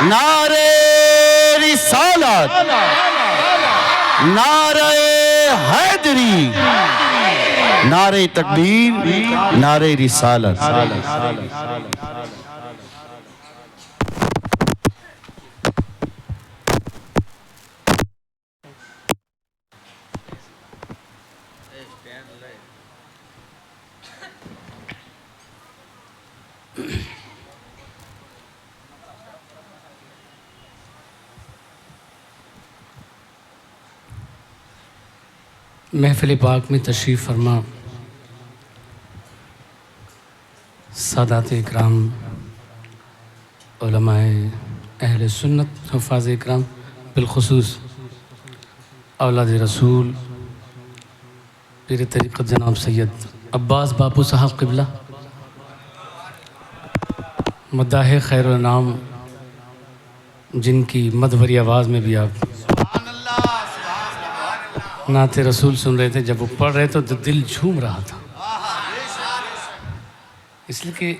नारे रिसालत, नारे हैदरी, नारे तकबीर, नारे रिसालत। महफिल पाक में तशरीफ़ फरमा सादात इकराम, उलमाए अहले सुन्नत, हुफ़ाज़ इकराम, बिलख़ुसूस औलाद रसूल पीर तरीक़त जनाब सैयद अब्बास बापू साहब क़िबला, मद्दाह खैरुल नाम, जिनकी मदभरी आवाज़ में भी आप नाते रसूल सुन रहे थे, जब वो पढ़ रहे थे तो दिल झूम रहा था। इसलिए कि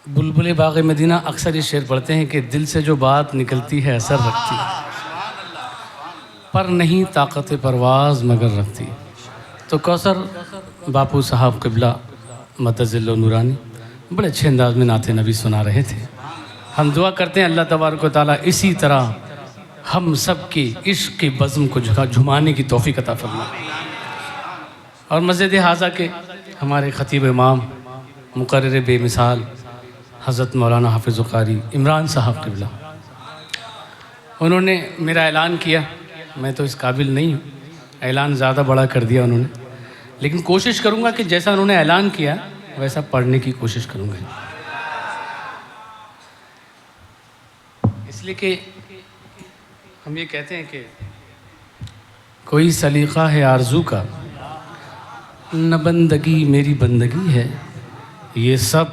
बुलबुल बाग़ मदीना अक्सर ये शेर पढ़ते हैं कि दिल से जो बात निकलती है असर रखती है, पर नहीं ताकत परवाज़ मगर रखती। तो कौसर बापू साहब क़िबला मतज़िल्लो नूरानी बड़े अच्छे अंदाज में नाते नबी सुना रहे थे। हम दुआ करते हैं अल्लाह तबारक व तआला इसी तरह हम सब के इश्क़ के बज़्म को झुमाने की तौफ़ीक़ अता फरमाए। और मस्जिद हाज़ा के हमारे ख़तीब इमाम मुक़र्रिर बेमिसाल हज़रत मौलाना हाफ़िज़ क़ारी इमरान साहब क़िबला, उन्होंने मेरा ऐलान किया। मैं तो इस काबिल नहीं हूँ, ऐलान ज़्यादा बड़ा कर दिया उन्होंने, लेकिन कोशिश करूँगा कि जैसा उन्होंने ऐलान किया वैसा पढ़ने की कोशिश करूँगा। इसलिए कि हम ये कहते हैं कि कोई सलीक़ा है आरज़ू का, न बंदगी मेरी बंदगी है, ये सब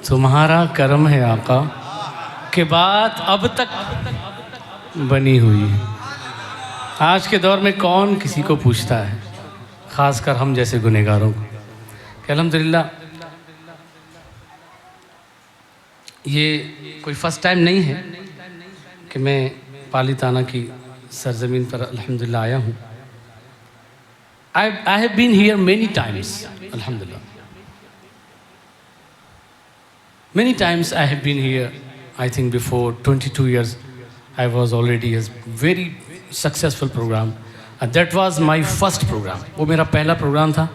तुम्हारा करम है आका, के बात अब तक बनी हुई है। आज के दौर में कौन किसी को पूछता है, ख़ासकर हम जैसे गुनहगारों को, कि अल्हम्दुलिल्लाह ये कोई फ़र्स्ट टाइम नहीं है कि मैं पालीताना की सरज़मीन पर अल्हम्दुलिल्लाह आया हूँ। I have been here many times, alhamdulillah. Many times I have been here. I think before 22 years I was already a very successful program. And that was my first program. वो मेरा पहला प्रोग्राम था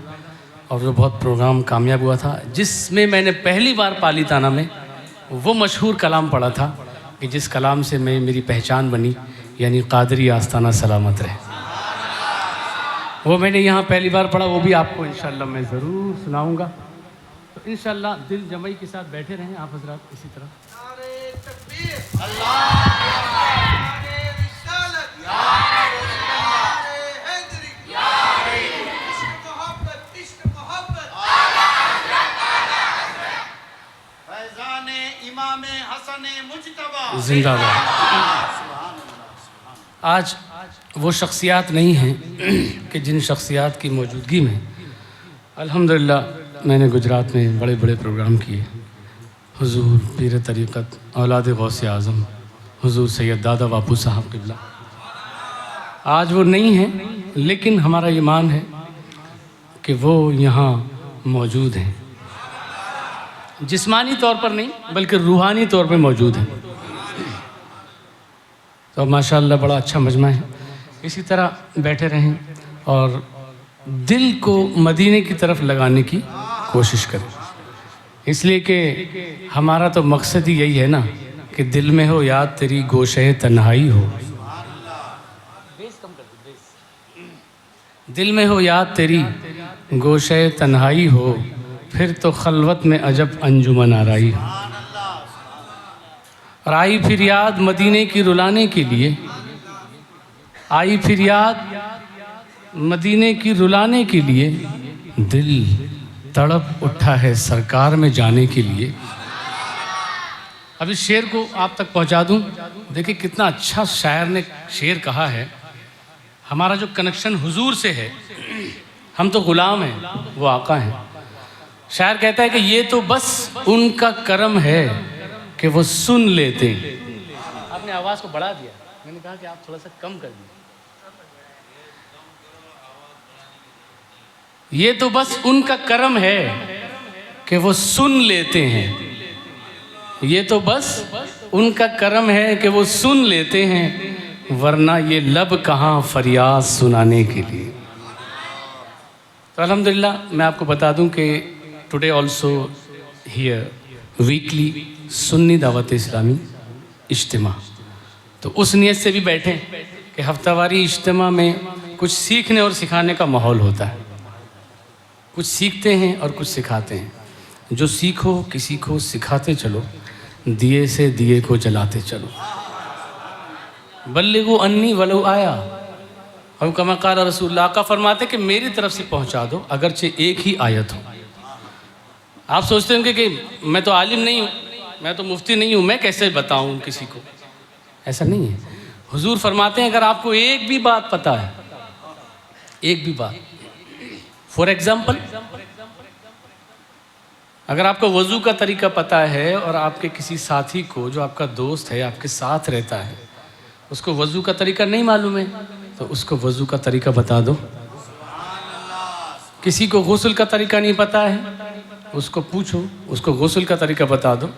और वो बहुत programme कामयाब हुआ था, जिसमें मैंने पहली बार पालीताना में वो मशहूर कलाम पढ़ा था कि जिस कलाम से मेरी पहचान बनी, यानी क़ादरी आस्ताना सलामत रहे। वो मैंने यहाँ पहली बार पढ़ा, वो भी आपको इंशाअल्लाह मैं ज़रूर सुनाऊँगा। तो इंशाअल्लाह दिल जमई के साथ बैठे रहें आप हज़रात इसी तरह। जिंदाबाद। आज वो शख्सियात नहीं हैं कि जिन शख्सियात की मौजूदगी में अल्हम्दुलिल्लाह मैंने गुजरात में बड़े बड़े प्रोग्राम किए। हुजूर पीर तरीक़त औलाद गौसे आज़म हुजूर सैयद दादा बापू साहब क़िबला आज वो नहीं हैं, लेकिन हमारा ईमान है कि वो यहाँ मौजूद हैं। जिस्मानी तौर पर नहीं बल्कि रूहानी तौर पर मौजूद हैं। तो माशाअल्लाह बड़ा अच्छा मजमा है। इसी तरह बैठे रहें और दिल को मदीने की तरफ लगाने की कोशिश करें, इसलिए कि हमारा तो मकसद ही यही है ना कि दिल में हो याद तेरी गोशे तन्हाई हो, दिल में हो याद तेरी गोशे तन्हाई हो, फिर तो खलवत में अजब अंजुमन आराई हो। और आई फिर याद मदीने की रुलाने के लिए, आई फिर याद मदीने की रुलाने के लिए, दिल तड़प उठा है सरकार में जाने के लिए। अब इस शेर को आप तक पहुंचा दूं। देखिए कितना अच्छा शायर ने शेर कहा है। हमारा जो कनेक्शन हुजूर से है, हम तो ग़ुलाम हैं, वो आका हैं। शायर कहता है कि ये तो बस उनका करम है कि वो सुन लेते हैं। आपने आवाज़ को बढ़ा दिया, मैंने कहा कि आप थोड़ा सा कम कर दीजिए। ये तो बस उनका करम है कि वो सुन लेते हैं। ये तो बस उनका करम है कि वो सुन लेते हैं, वरना ये लब कहाँ फरियाद सुनाने के लिए। तो अल्हम्दुलिल्लाह मैं आपको बता दूं कि today also here weekly Sunni Dawat Islami इज्तिमा, तो उस नियत से भी बैठे कि हफ्तावारी इज्तिमा में कुछ सीखने और सिखाने का माहौल होता है। कुछ सीखते हैं और कुछ सिखाते हैं। जो सीखो किसी को सिखाते चलो, दिए से दिए को जलाते चलो। बल्लिगु अन्नी वलो आया, और कमा क़ाल रसूलुल्लाह का फरमाते कि मेरी तरफ से पहुंचा दो, अगरचे एक ही आयत हो। आप सोचते होंगे कि मैं तो आलिम नहीं हूँ, मैं तो मुफ्ती नहीं हूँ, मैं कैसे बताऊँ किसी को। ऐसा नहीं है। हुजूर फरमाते हैं अगर आपको एक भी बात पता है, एक भी बात, फॉर एग्जाम्पल अगर आपको वज़ू का तरीका पता है और आपके किसी साथी को जो आपका दोस्त है, आपके साथ रहता है, उसको वज़ू का तरीका नहीं मालूम है, तो उसको वज़ू का तरीका बता दो। किसी को गुस्ल का तरीका नहीं पता है, उसको पूछो, उसको गुस्ल का तरीका बता दो।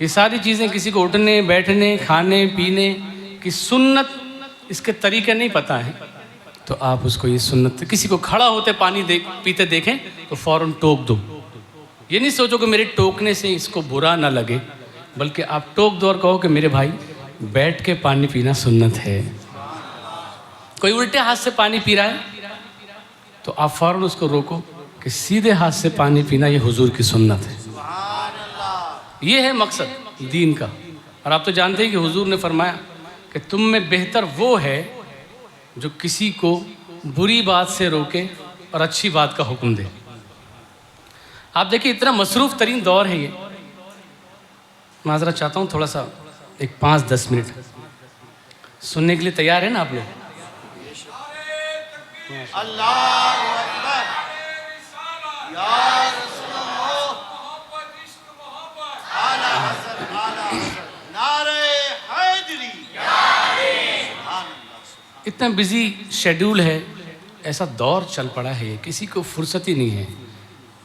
ये सारी चीज़ें, किसी को उठने बैठने खाने पीने की सुन्नत, इसके तरीके नहीं पता है, तो आप उसको ये सुन्नत, किसी को खड़ा होते पानी पीते देखें तो फ़ौरन टोक दो। ये नहीं सोचो कि मेरे टोकने से इसको बुरा ना लगे, बल्कि आप टोक दो और कहो कि मेरे भाई बैठ के पानी पीना सुन्नत है। कोई उल्टे हाथ से पानी पी रहा है तो आप फ़ौरन उसको रोको कि सीधे हाथ से पानी पीना ये हुजूर की सुन्नत है। ये है मकसद दीन का। और आप तो जानते हैं कि हुजूर ने फरमाया कि तुम में बेहतर वो है जो किसी को बुरी बात से रोके और अच्छी बात का हुक्म दे। आप देखिए इतना मसरूफ़ तरीन दौर है ये। माजरा चाहता हूँ थोड़ा सा एक 5-10 मिनट सुनने के लिए तैयार है ना आप लोग? अल्लाहु अकबर, या रसूलल्लाह, आला हसन, आला हसन, नारे हैदरी, इतना बिजी शेड्यूल है, ऐसा दौर चल पड़ा है, किसी को फुर्सत ही नहीं है।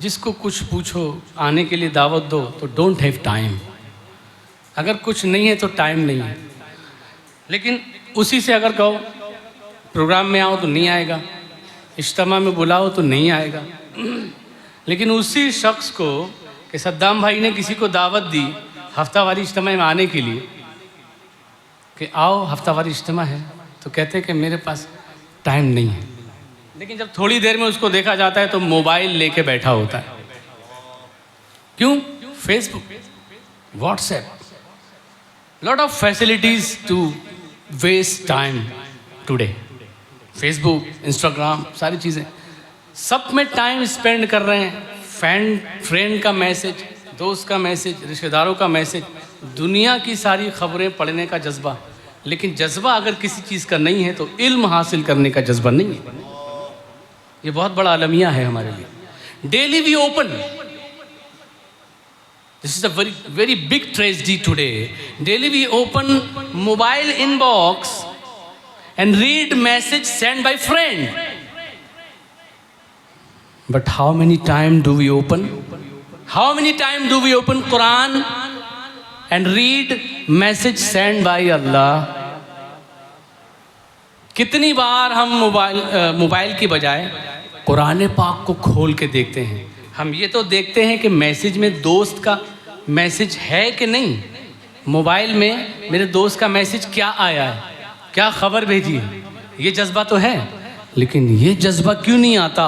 जिसको कुछ पूछो, आने के लिए दावत दो तो डोंट हैव टाइम। अगर कुछ नहीं है तो टाइम नहीं है। लेकिन उसी से अगर कहो प्रोग्राम में आओ तो नहीं आएगा, इज्तिमा में बुलाओ तो नहीं आएगा। लेकिन उसी शख्स को कि सद्दाम भाई ने किसी को दावत दी हफ्तावारी इज्तिमा में आने के लिए कि आओ हफ्तावारी इज्तिमा है, तो कहते हैं कि मेरे पास टाइम नहीं है। लेकिन जब थोड़ी देर में उसको देखा जाता है तो मोबाइल लेके बैठा होता है। क्यों? Facebook, WhatsApp, lot of facilities to waste time today. Facebook, Instagram, सारी चीज़ें, सब में टाइम स्पेंड कर रहे हैं। फ्रेंड का मैसेज, दोस्त का मैसेज, रिश्तेदारों का मैसेज, दुनिया की सारी खबरें पढ़ने का जज्बा। लेकिन जज्बा अगर किसी चीज़ का नहीं है तो इल्म हासिल करने का जज्बा नहीं है। ये बहुत बड़ा अलमिया है हमारे लिए। Daily we open, this is a very very big tragedy today. Daily we open mobile inbox and read message sent by friend. But how many time do we open? How many time do we open Quran and read message sent by Allah? कितनी बार हम mobile की बजाय कुरान पाक को खोल के देखते हैं। हम ये तो देखते हैं कि मैसेज में दोस्त का मैसेज है कि नहीं, मोबाइल में मेरे दोस्त का मैसेज क्या आया है, क्या खबर भेजी है, ये जज्बा तो है। लेकिन ये जज्बा क्यों नहीं आता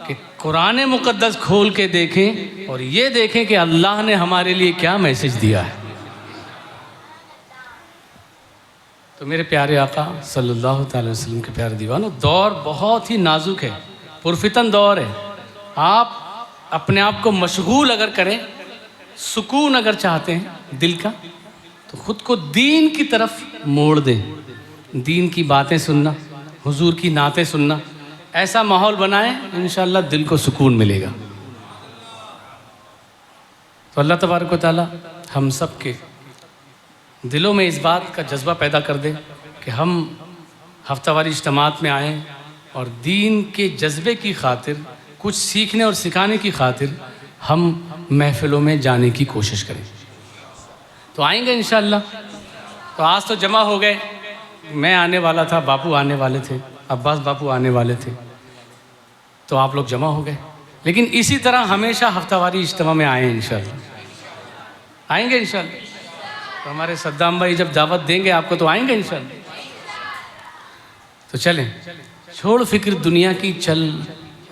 कि कुरान मुक़द्दस खोल के देखें और ये देखें कि अल्लाह ने हमारे लिए क्या मैसेज दिया है। तो मेरे प्यारे आका सल्लल्लाहु अलैहि वसल्लम के प्यारे दीवानों, दौर बहुत ही नाजुक है, पुरफितन दौर है। आप अपने आप को मशगूल अगर करें, सुकून अगर चाहते हैं दिल का, तो ख़ुद को दीन की तरफ मोड़ दें। दीन की बातें सुनना, हुजूर की नातें सुनना, ऐसा माहौल बनाएं, इंशाअल्लाह दिल को सुकून मिलेगा। तो अल्लाह तबारक व तआला हम सब के दिलों में इस बात का जज्बा पैदा कर दे कि हम हफ्तावारी इज्तिमात में आएँ और दीन के जज्बे की खातिर, कुछ सीखने और सिखाने की खातिर हम महफ़िलों में जाने की कोशिश करें। तो आएंगे इंशाअल्लाह। तो आज तो जमा हो गए, मैं आने वाला था, बापू आने वाले थे, अब्बास बापू आने वाले थे, तो आप लोग जमा हो गए। लेकिन इसी तरह हमेशा हफ्तावारी इज्तिमा में आएँ इंशाअल्लाह। आएंगे इंशाअल्लाह। तो हमारे सद्दाम भाई जब दावत देंगे आपको तो आएंगे इंशाअल्लाह। तो चलें, छोड़ फिक्र दुनिया की, चल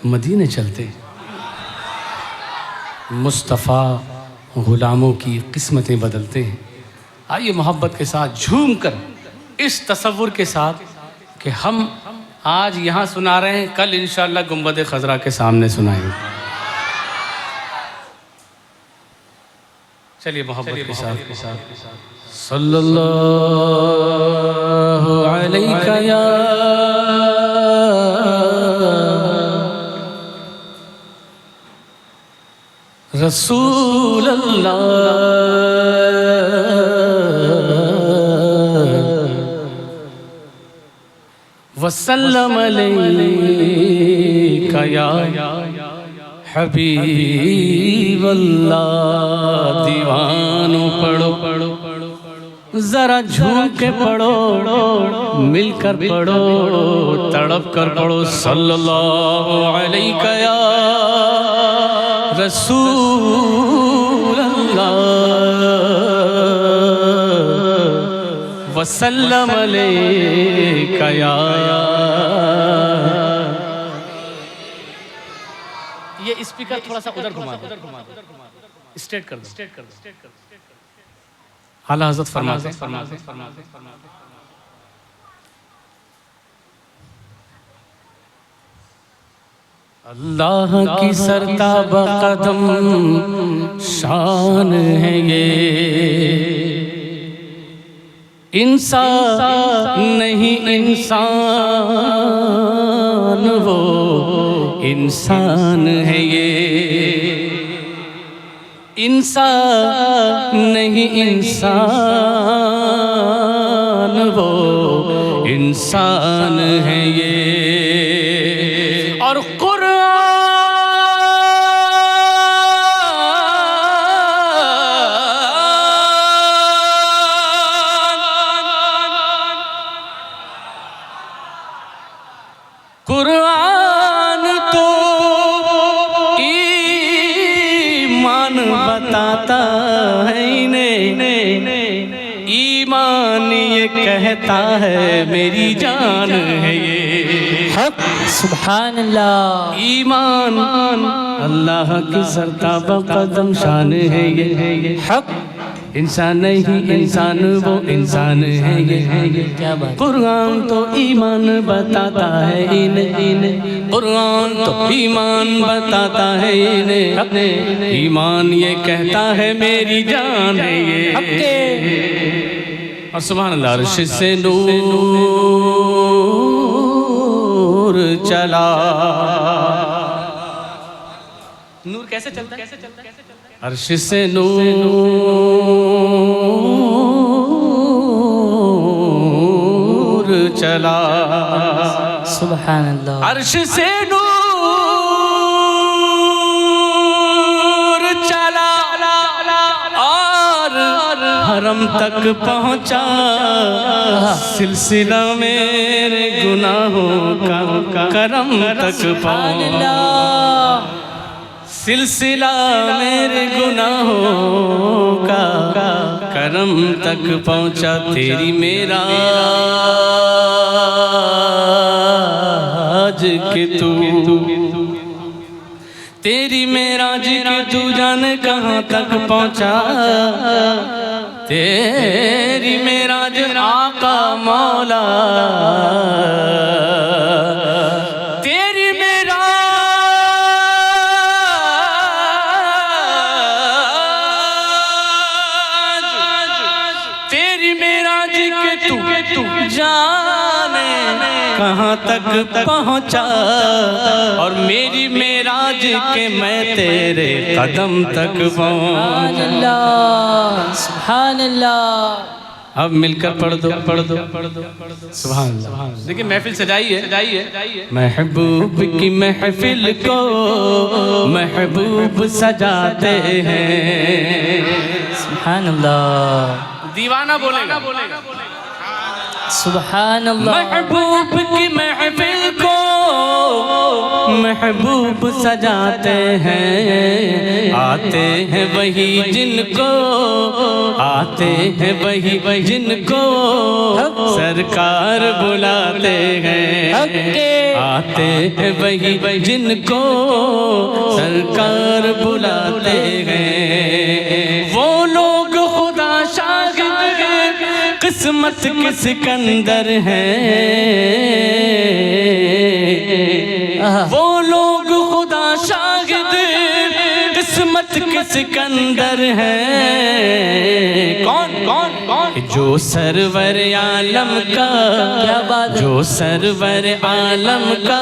मदीने चलते, मुस्तफ़ा ग़ुलामों की किस्मतें बदलते हैं। आइए मोहब्बत के साथ झूम कर इस तसव्वुर के साथ कि हम आज यहाँ सुना रहे हैं, कल इंशाअल्लाह गुंबद खज़रा के सामने सुनाएंगे। चलिए मोहब्बत के साथ सल्लल्लाहु अलैका या रसूल अल्लाह वसल्लम अलैका या हबीब अल्लाह। दीवानों पढ़ो जरा झूम के पढ़ो, मिलकर पढ़ो, तड़प कर पढ़ो, सल्लल्लाहु अलैका या रसूल अल्लाह वसल्लम अलैका या। ये स्पीकर थोड़ा सा उधर घुमा दो, स्ट्रेट कर दो। आला हज़रत फरमाते अल्लाह की सरताब कदम शान है ये, इंसान नहीं इंसान वो इंसान है ये, इंसान नहीं इंसान वो इंसान है ये। और कुरान तो ईमान बताता है इन्हें, ईमान ये कहता है मेरी जान है ये। हक सुभान अल्लाह। ईमान अल्लाह की सरताब कदम शान है ये, हक इंसान नहीं इंसान वो इंसान है ये। क्या बात। कुरान तो ईमान बताता है इन्हें, कुरान तो ईमान बताता है इन्हें, ईमान ये कहता है मेरी जान है ये। और सुभान अल्लाह। अर्श से नूर चला, नूर कैसे चलता है? अर्श से नूर चला, सुभान अल्लाह। अर्श से नूर चला और हरम तक पहुँचा, सिलसिला मेरे गुनाहों का करम तक पहुँचा, सिलसिला मेरे गुनाहों का करम तक पहुँचा। तेरी मेराज के तू, तेरी मेराज के तू जाने कहाँ तक पहुँचा, तेरी मेराज आका मौला, जाने कहाँ तक पहुँचा, और मेरी मेराज के मैं तेरे कदम तक पहुँचा। सुभान अल्लाह। अब मिलकर पढ़ दो सुभान अल्लाह। देखिए महफिल सजाइए। महबूब की महफिल को महबूब सजाते हैं। सुभान अल्लाह। दीवाना बोलेगा। सुभान अल्लाह। महबूब की महफिल को महबूब सजाते हैं। आते हैं वही जिनको, आते हैं वही जिनको सरकार बुलाते हैं। आते हैं वही जिनको सरकार बुलाते हैं। वो लोग खुदा शागिद किस्मत के सिकंदर हैं। वो लोग खुदा शागिद किस्मत के सिकंदर हैं। कौन कौन कौन? जो सरवर आलम का, क्या बात है? जो सरवर आलम का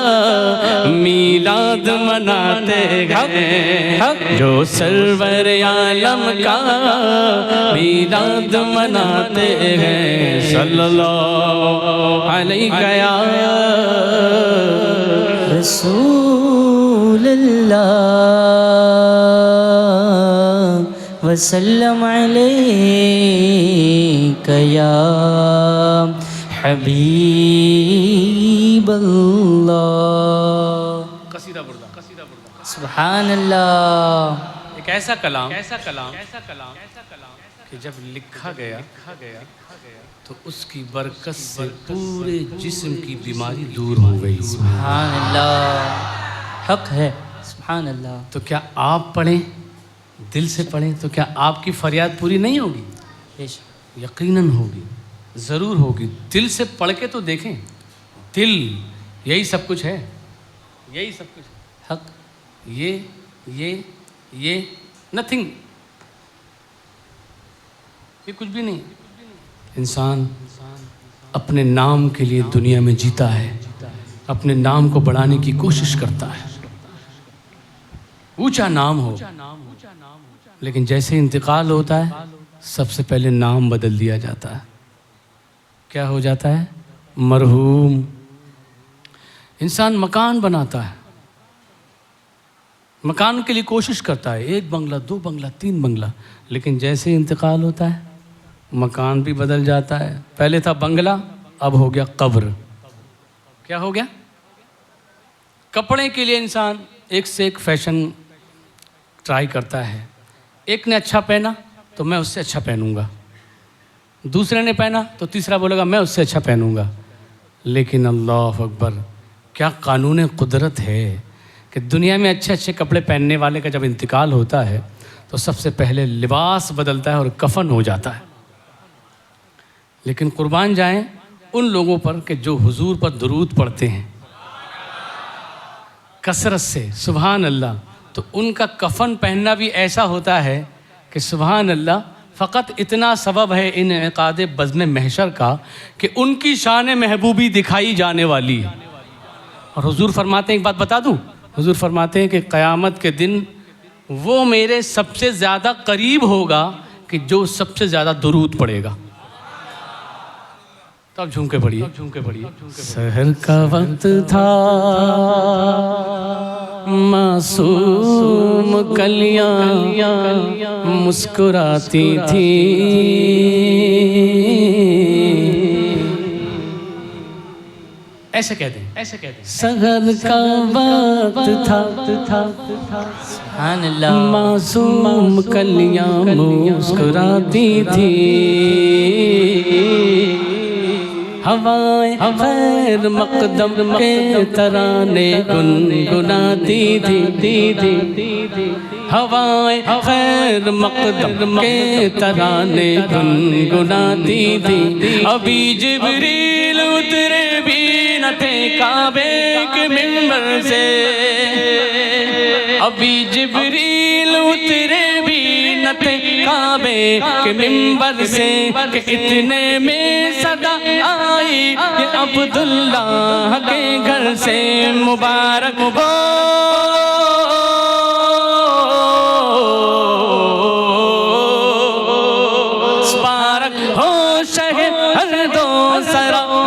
मीलाद मनाते हैं। जो सरवर आलम का मीलाद मनाते हैं। सल्लल्लाहु अलैहि रसूल अल्लाह वसल्लम अलैका या हबीब अल्लाह। कसीदा बुर्दा। सुभान अल्लाह। एक ऐसा कलाम कि जब लिखा गया तो उसकी बरकत से पूरे जिस्म की बीमारी दूर हो गई। सुभान अल्लाह। हक है। सुभान अल्लाह। तो क्या आप पढ़ें, दिल से पढ़ें, तो क्या आपकी फरियाद पूरी नहीं होगी? बेशक। यकीनन होगी, ज़रूर होगी। दिल से पढ़ के तो देखें। दिल यही सब कुछ है, यही सब कुछ है। हक। ये नथिंग, ये कुछ भी नहीं। इंसान अपने नाम के लिए दुनिया में जीता है, अपने नाम को बढ़ाने की कोशिश करता है, ऊंचा नाम हो। लेकिन जैसे इंतकाल होता है सबसे पहले नाम बदल दिया जाता है। क्या हो जाता है? मरहूम। इंसान मकान बनाता है, मकान के लिए कोशिश करता है, 1 बंगला 2 बंगला 3 बंगला, लेकिन जैसे इंतकाल होता है मकान भी बदल जाता है। पहले था बंगला, अब हो गया कब्र। क्या हो गया? कपड़े के लिए इंसान एक से एक फैशन ट्राई करता है। एक ने अच्छा पहना तो मैं उससे अच्छा पहनूंगा, दूसरे ने पहना तो तीसरा बोलेगा मैं उससे अच्छा पहनूंगा। लेकिन अल्लाह अकबर, क्या कानून कुदरत है कि दुनिया में अच्छे अच्छे कपड़े पहनने वाले का जब इंतकाल होता है तो सबसे पहले लिबास बदलता है और कफन हो जाता है। लेकिन कुर्बान जाएं उन लोगों पर कि जो हुजूर पर दुरूद पढ़ते हैं कसरत से, सुभान अल्लाह। तो उनका कफन पहनना भी ऐसा होता है कि सुभान अल्लाह, फ़कत इतना सबब है इन इक़ाद बज़्म महशर का कि उनकी शान महबूबी दिखाई जाने वाली है। और हुजूर फरमाते हैं, एक बात बता दूं, हुजूर फरमाते हैं कि क़यामत के दिन वो मेरे सबसे ज़्यादा करीब होगा कि जो सबसे ज़्यादा दुरूद पड़ेगा। तो अब झूम के पढ़िए। सहर का वक्त था, मासूम कलियां मुस्कुराती थी। ऐसे कहते हैं, सहर का वक्त था, सुभान अल्लाह। मासूम कलियां मुस्कुराती थी। हवाएं खैर मकदम के तराने गुनगुनाती थी। हवाएं खैर मकदम के तराने गुनगुनाती थी। अभी जिब्रील उतरे भी न थे काबे के मिंबर से। अभी जिब्रील उतरे भी मिन्नत काबे के मिंबर से कि इतने में सदा आई ये अब्दुल्लाह के घर से मुबारक हो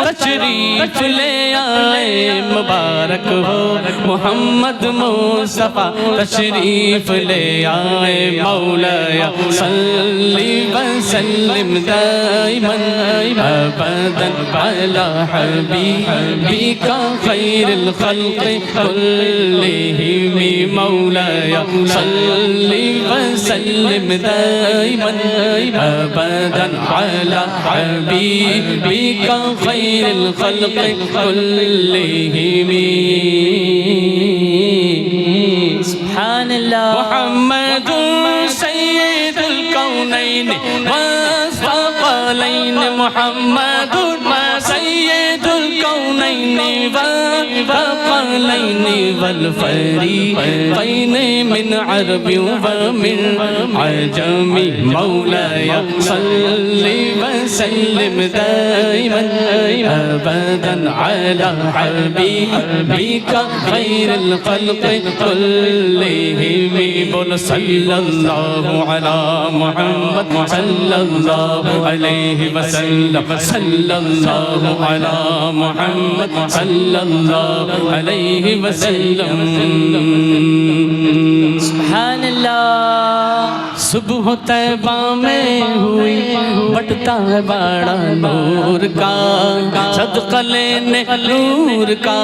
तशरीफ ले आए मुबारक हो मोहम्मद मुस्तफा तशरीफ ले आए मौलाया सल्ली व सल्लिम दाइमन अबदन अला हबीबिका खैरुल खल्क़ कुल्लिहिम मौलाया सल्ली व सल्लिम दाइमन अबदन अला हबीबिका खैरुल खल्क़ कुल्लिहिम सुब्हानल्लाह मुहम्मदुर सय्यदुल कौनैन वस्सक़लैन मुहम्मदुर सय्यदुल कौनैन वस्सक़लैन वल फरीक़ैन मिन अरब व मिन अजम मौलाया सल्ली व सल्लिम दाइमन अबदन अला हबीबिका खैरुल खल्क़ कुल्लिहिम बोल सल्लल्लाहु अला मुहम्मद सल्लल्लाहु अलैहि वसल्लम सल्लल्लाहु अला मुहम्मद सल्लल्लाहु अलैहि वसल्लम सुब्हानल्लाह सुबह तैबा में हुई बटता है बड़ा नूर का सदका लेने नूर का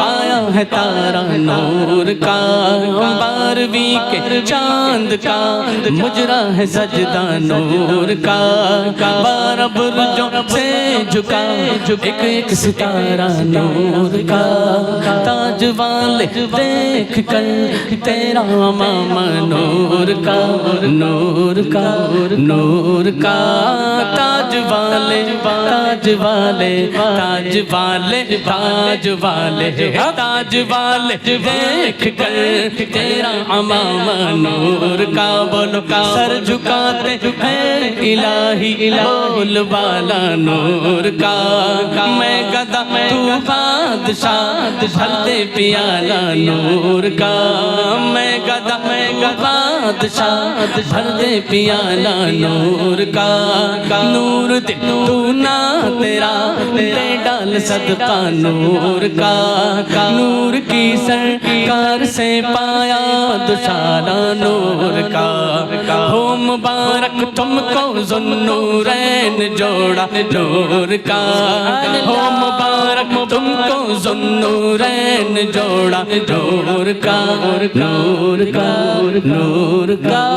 आया है तारा नूर का 12वीं के चांद का मुजरा है सजदा नूर का 12 बुर्जों से झुका एक एक सितारा नूर का ताज वाले देख कर तेरा मामा नूर का नूर का नूर का ताज वाले ताज वाले ताज वाले ताज वाले ताज वाले देख कर तेरा अमामा नूर का बोलो का सर झुकाते हैं इलाही बोल वाला नूर का मैं गदा तू बादशाह भलते प्याला नूर का मैं गदा बादशाह भर दे पियाला नूर का नूर दे तू ना तेरा दे डाल सदका नूर का नूर की सरकार से पाया दुशाला नूर का हो मुबारक तुमको ज़ुन्नूरैन जोड़ा नूर का हो मुबारक तुमको ज़ुन्नूरैन जोड़ा नूर का नूर का नूर का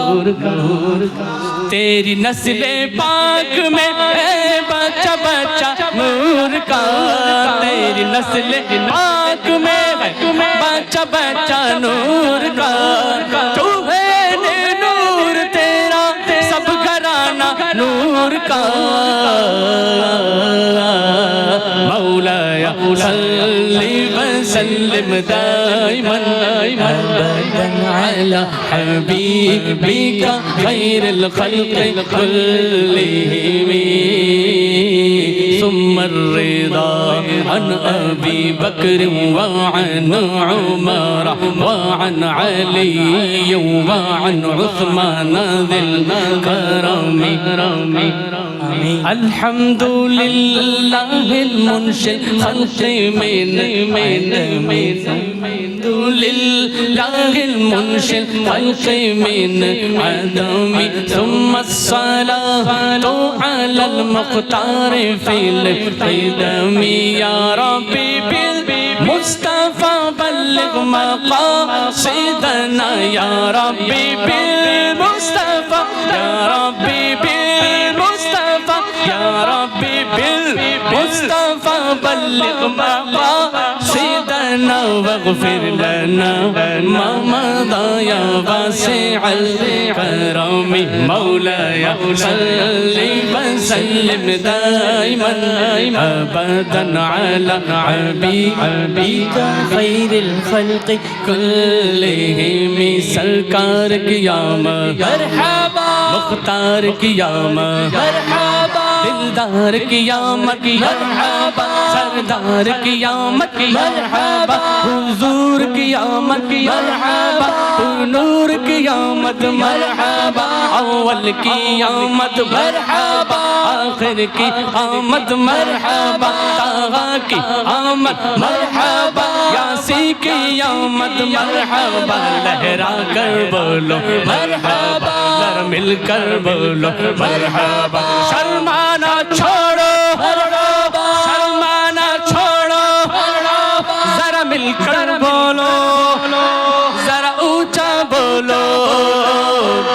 तेरी नस्ले पाक में है बच्चा बच्चा नूर का तेरी नस्ले पाक में है बच्चा बच्चा नूर का तू है नूर तेरा सब घराना नूर का मौलाया सल्ली व सल्लिम दाइमन अबदन अला हबीबिका खैरुल खल्क़ कुल्लिहिम सुम्मा रिदा अन अबी बकर व अन उमर व अन अली व अन उस्मान ज़िल करम अल्हम्दुलिल्लाहिल मुनशिल खल्क़ लिल्लाहिल मुनशिल खल्क़ मिन अदमी सुम्मा अस्सलातु अलल मुख्तार फिल क़िदमी या रब्बी बिल मुस्तफ़ा बल्लिग़ मक़ासिदना या रब्बी बिल मुस्तफ़ा या रब्बी बिल मुस्तफ़ा या रब्बी बिल मुस्तफ़ा बल्लिग़ मक़ासिदना लना वग़फ़िर लना मा मदा या वासिअल करम मौलाया सल्लि व सल्लिम दाइमन अबदन अला हबीबिका खैरिल खल्क़ि कुल्लिहिम सरकार की आमद मरहबा मुख्तार की आमद मरहबा दिलदार की आमद मरहबा सरदार की आमद मरहबा हुजूर की आमद मरहबा नूर की आमद मरहबा अव्वल की आमद मरहबा आखिर की आमद मरहबा ताहा की आमद मरहबा यासी की आमद मरहबा लहरा कर बोलो मरहबा जरा मिलकर बोलो मरहबा शर्माना छोड़ो मरहबा शर्माना छोड़ो जरा मिलकर बोलो जरा ऊंचा बोलो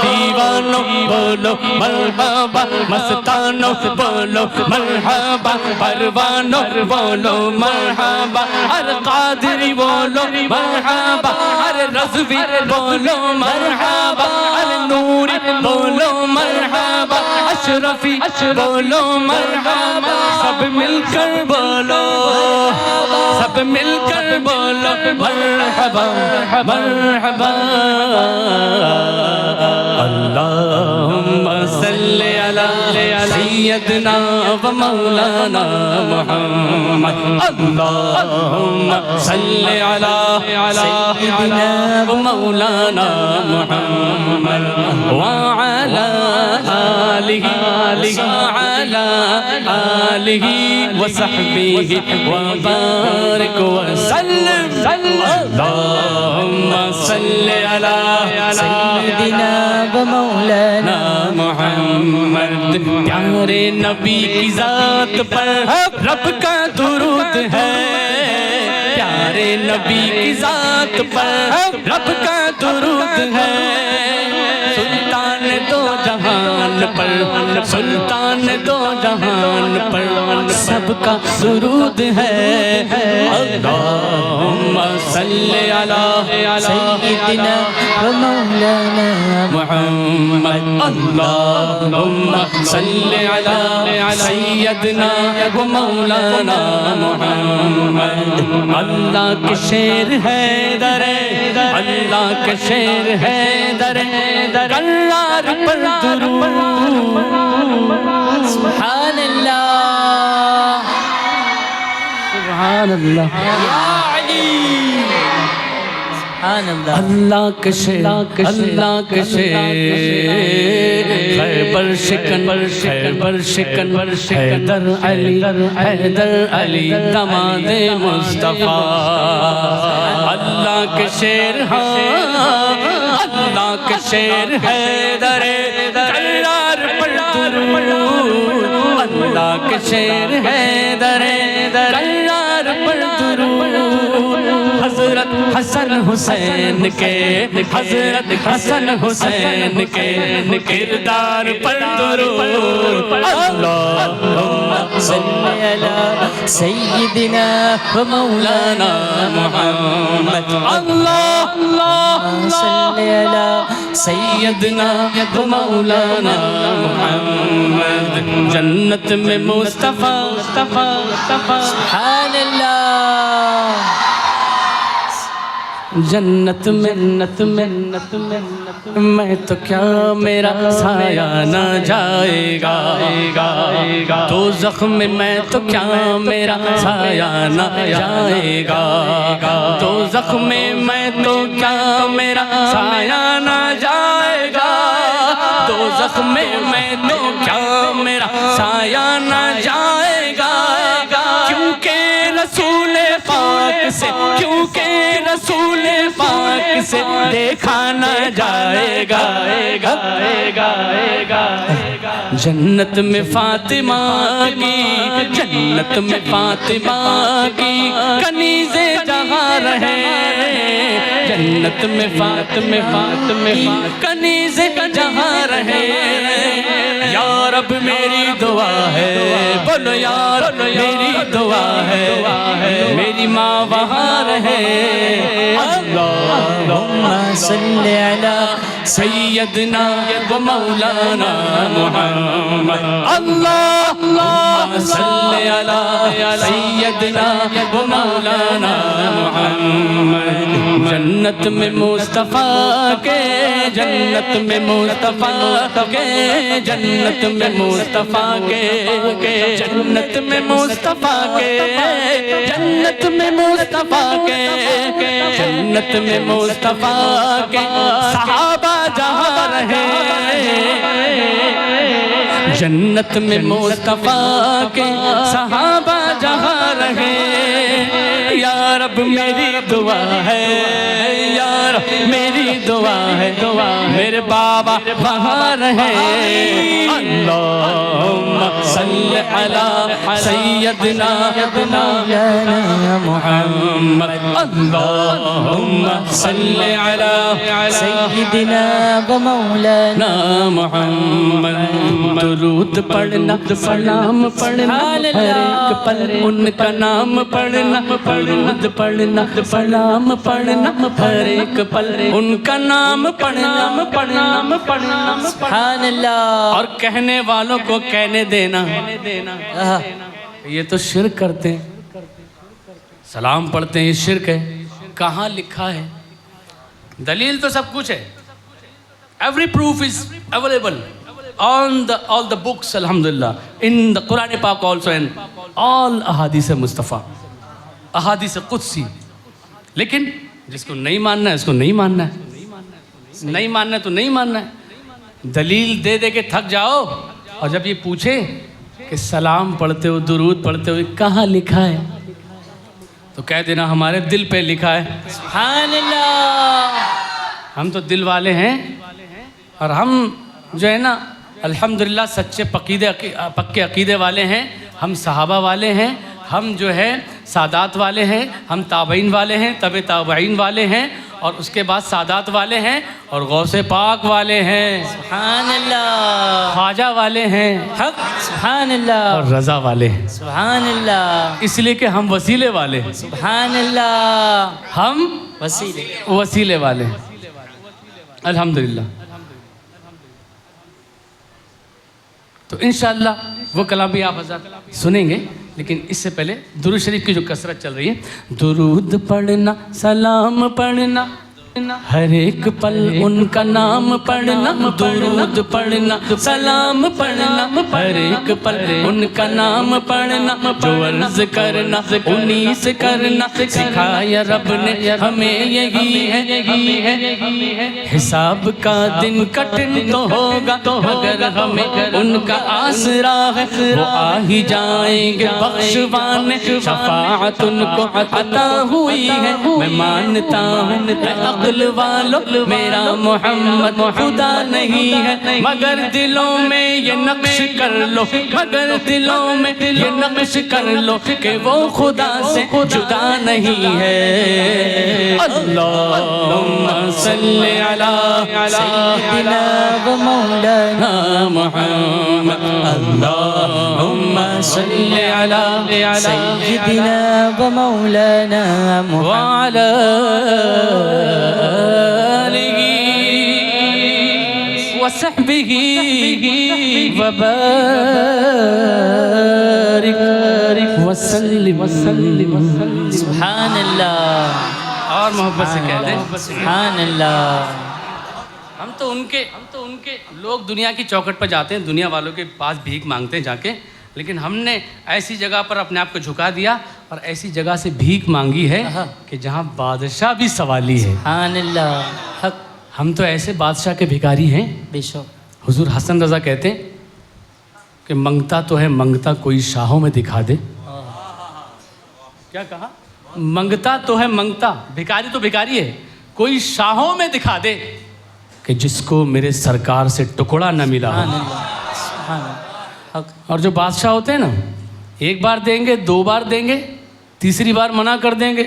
दीवानो बोलो मरहबा मस्तानो बोलो मरहबा परवानो बोलो मरहबा हर कादिरी बोलो मरहबा हर रज़वी बोलो मरहबा हर नूरी बोलो मरहबा अशरफी बोलो मरहबा सब मिलकर बोलो सब मिलकर बोलो मरहबा मरहबा अल्लाहुम्मा सल्लि अला सय्यदना व मौलाना मुहम्मद अल्लाहुम्मा सल्लि अला सय्यदना व मौलाना मुहम्मद व अला आलिहि व सहबिहि व बारिक व सल्लिम अल्लाहुम्मा सल्लि अला सय्यदना व मौलाना मुहम्मद प्यारे नबी की जात पर रब का दुरूद है प्यारे नबी की जात पर रब का दुरूद है सुल्तान दो जहान पर सुल्तान दो जहान पर सबका दुरूद है अल्लाहुम्मा सल्लि अला सय्यदना व मौलाना मुहम्मद अल्लाहुम्मा सल्लि अला सय्यदना व मौलाना मुहम्मद अल्लाह के शेर है दरे अल्लाह के शेर है दरे कल्लार पर दुरूद सुभान अल्लाह सुभान अल्लाह या अली सुभान अल्लाह अल्लाह के शेर अल्लाह के शेर खैबर शिकन हैदर अली दमादे मुस्तफा अल्लाह के शेर हाँ अल्लाह के शेर हैदर कल्लार पर दुरूद अल्लाह के शेर हैदर कल्लार पर दुरूद हज़रत हसन हुसैन के हज़रत हसन हुसैन के किरदार पर दुरूद अल्लाहुम्मा सल्लि अला सय्यदना व मौलाना मुहम्मद अल्लाह सल्लि अला सय्यदना व मौलाना मुहम्मद जन्नत में मुस्तफ़ा सुभान अल्लाह जन्नत में मैं तो क्या मेरा साया न जाएगा तो ज़ख्म में मैं तो क्या मेरा साया न जाएगा तो ज़ख्म में मैं तो क्या मेरा साया न जाएगा तो ज़ख्म में मैं तो क्या मेरा साया न जाएगा क्योंकि रसूल पाक से क्योंकि रसूल पाक से देखा न जाएगा जन्नत में फातिमा की जन्नत में फातिमा की कनीज़े जहाँ रहे जन्नत में फातिमा कनीज़े जहाँ रहे या रब मेरी दुआ है बोलो या मेरी दुआ है मेरी माँ वहाँ रहे। अल्लाहुम्मा सल्ली अला सैयदना व मौलाना मुहम्मद। अल्लाहुम्मा सल्ली अला सैयदना व मौलाना मुहम्मद। जन्नत में मुस्तफ़ा के जन्नत में मुस्तफ़ा के जन्नत में मुस्तफ़ा के जन्नत में मुस्तफ़ा के जन्नत में मुस्तफ़ा के जन्नत में मुस्तफ़ा के सहाबा जहाँ रहे। जन्नत में मुस्तफ़ा के सहाबा जहाँ रहे। या रब मेरी दुआ है या रब मेरी दुआ है मेरे बाबा वहाँ रहे। अल्लाहुम्मा सल्ली अला सैयदना मुहम्मद। अल्लाहुम्मा सल्ली अला सय्यिदिना व मौलाना मुहम्मद। दुरूद पढ़ना सलाम पढ़ना हर एक पल उनका नाम पढ़ना। दुरूद पढ़ना सलाम पढ़ना हर एक पल उनका नाम पढ़ना पढ़ना। सुभान अल्लाह। और कहने वालों को कहने देना। ये तो शिर्क करते हैं, सलाम पढ़ते हैं, ये शिर्क है। कहाँ लिखा है? दलील तो सब कुछ है। Every proof is available on all the books अल्हम्दुलिल्लाह, इन द कुरान पाक ऑल्सो एंड ऑल अहादीस मुस्तफ़ा, अहादीस कुदसी। लेकिन जिसको नहीं मानना है उसको नहीं मानना है, नहीं मानना है तो नहीं मानना है। दलील दे दे के थक जाओ और जब ये पूछे कि सलाम पढ़ते हो दुरूद पढ़ते हो कहाँ लिखा है तो कह देना हमारे दिल पे लिखा है। सुभान अल्लाह। हम तो दिल वाले हैं और हम जो है ना अल्हम्दुलिल्लाह सच्चे पक्के अकीदे वाले हैं। हम सहाबा वाले हैं, हम जो है सादात वाले हैं, हम ताबईन वाले हैं, तबे ताबईन वाले हैं और उसके बाद सादात वाले हैं और गौसे पाक वाले हैं, सुभान अल्लाह। ख्वाजा वाले हैं, हक सुभान अल्लाह और रज़ा वाले हैं। सुभान अल्लाह। इसलिए कि हम वसीले वाले हैं, सुभान अल्लाह। हम वसीले वाले हैं अल्हम्दुलिल्लाह। तो इंशाअल्लाह वो कलाम भी आप हज़रात सुनेंगे, लेकिन इससे पहले दुरूद शरीफ की जो कसरत चल रही है, दुरूद पढ़ना सलाम पढ़ना हर एक पल उनका नाम पढ़ना। दुरूद पढ़ना सलाम पढ़ना हर एक पल उनका नाम पढ़ना। जो अर्ज करना उन्हीं से करना सिखाया रब ने हमें यही है। हिसाब का दिन कठिन तो होगा तो अगर हमें उनका आसरा है वो आ ही जाएंगे बख्शवाने। शफाअत उनको अता हुई है मैं मानता हूँ। अक्ल वालों मेरा मोहम्मद खुदा नहीं है मगर दिलों में ये नक्श कर लो, मगर दिलों में ये नक्श कर लो कि वो खुदा से जुदा नहीं है। अल्लाहुम्मा सल्ली अला सय्यिदिना व मौलाना मुहम्मद। अल्लाहुम्मा सल्ली अला सय्यिदिना व मौलाना मुहम्मद वसहबिही वबारिक वसल्लिम। सुभान अल्लाह। और मोहब्बत से कह दें सुभान अल्लाह। हम तो उनके लोग दुनिया की चौखट पर जाते हैं, दुनिया वालों के पास भीख मांगते हैं जाके, लेकिन हमने ऐसी जगह पर अपने आप को झुका दिया और ऐसी जगह से भीख मांगी है कि जहाँ बादशाह भी सवाली है। सुभान अल्लाह। हक हम तो ऐसे बादशाह के भिखारी हैं। बेशक हुजूर हसन रज़ा कहते हैं कि मंगता तो है मंगता कोई शाहों में दिखा दे। क्या कहा? मंगता तो है मंगता, भिखारी तो भिखारी है, कोई शाहों में दिखा दे कि जिसको मेरे सरकार से टुकड़ा न मिला हो। सुभान अल्लाह। हक और जो बादशाह होते हैं ना, एक बार देंगे, दो बार देंगे, तीसरी बार मना कर देंगे,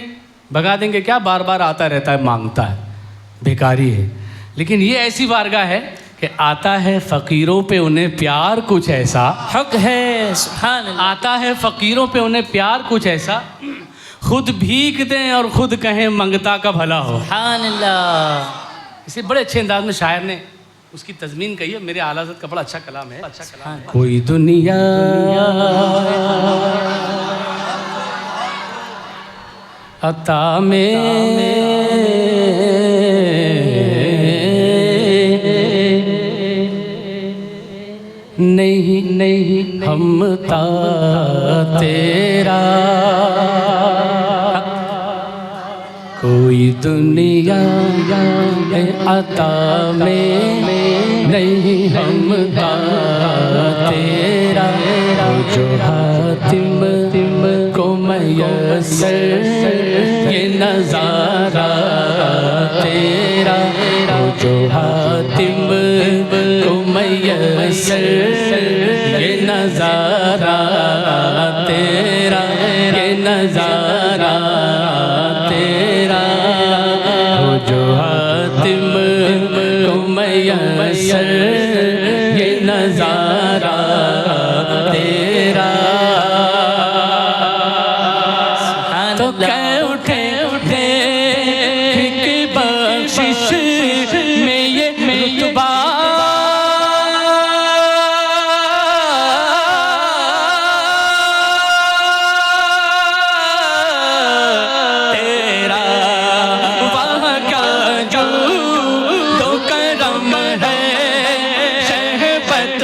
भगा देंगे। क्या बार बार आता रहता है, मांगता है, भिखारी है। लेकिन ये ऐसी बारगाह है कि आता है फ़कीरों पे उन्हें प्यार कुछ ऐसा, हक है सुभान अल्लाह। आता है फ़कीरों पे उन्हें प्यार कुछ ऐसा, खुद भीख दें और खुद कहें मंगता का भला हो। सुभान अल्लाह। इसे बड़े अच्छे अंदाज में शायर ने उसकी तज़मीन कही है। मेरे आला हज़रत का बड़ा अच्छा कलाम है, अच्छा कलाम है। कोई दुनिया अता में नहीं नहीं हमता तेरा, कोई दुनिया अता में नहीं हमता तेरा, जो हातिम को मयस्सर ये नज़ारा तेरा, जो हातिम को मयस्सर ये नज़ारा तेरा, ये नज़ारा तेरा, जो हातिम को मयस्सर ये नज़ारा तेरा। तो कह उठे उठे एक बख्शिश में ये रुतबा, तेरा वहाँ का जो तो करम है शहबत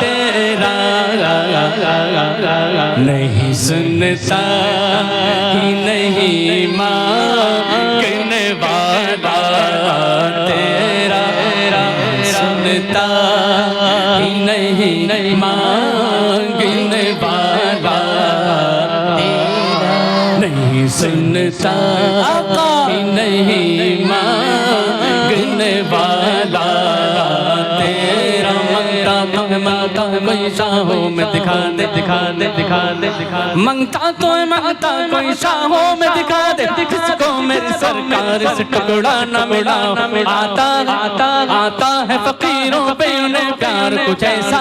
तेरा, नहीं सुनता ही नहीं मांगने वाला तेरा, सुनता ही नहीं मांगने वाला तेरा, नहीं सुनता ही नहीं मांगने वाला तेरा, मंगता कोई शाहों में दिखा दे दिखा दे दिखा दे दिखा दे, मंगता तो है मंगता कोई शाहों में दिखा दे, किसको मेरी सरकार से टुकड़ा न मिला, आता आता आता है फकीरों पे उन्हें प्यार कुछ ऐसा,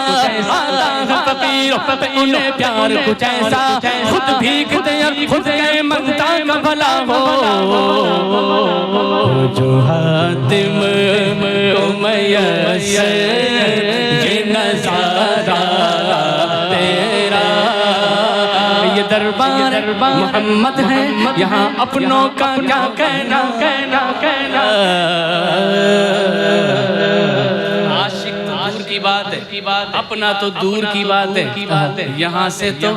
आता है फकीरों पे उन्हें प्यार कुछ ऐसा, खुद भीख दे और खुद के मंगता का भला हो, जो हातिम को मयस्सर ये नज़ारा तेरा, ये दरबार मोहम्मद है यहाँ अपनों का क्या कहना कहना कहना। आशिक तो दूर की बात है, अपना तो दूर की बात है, यहाँ से तो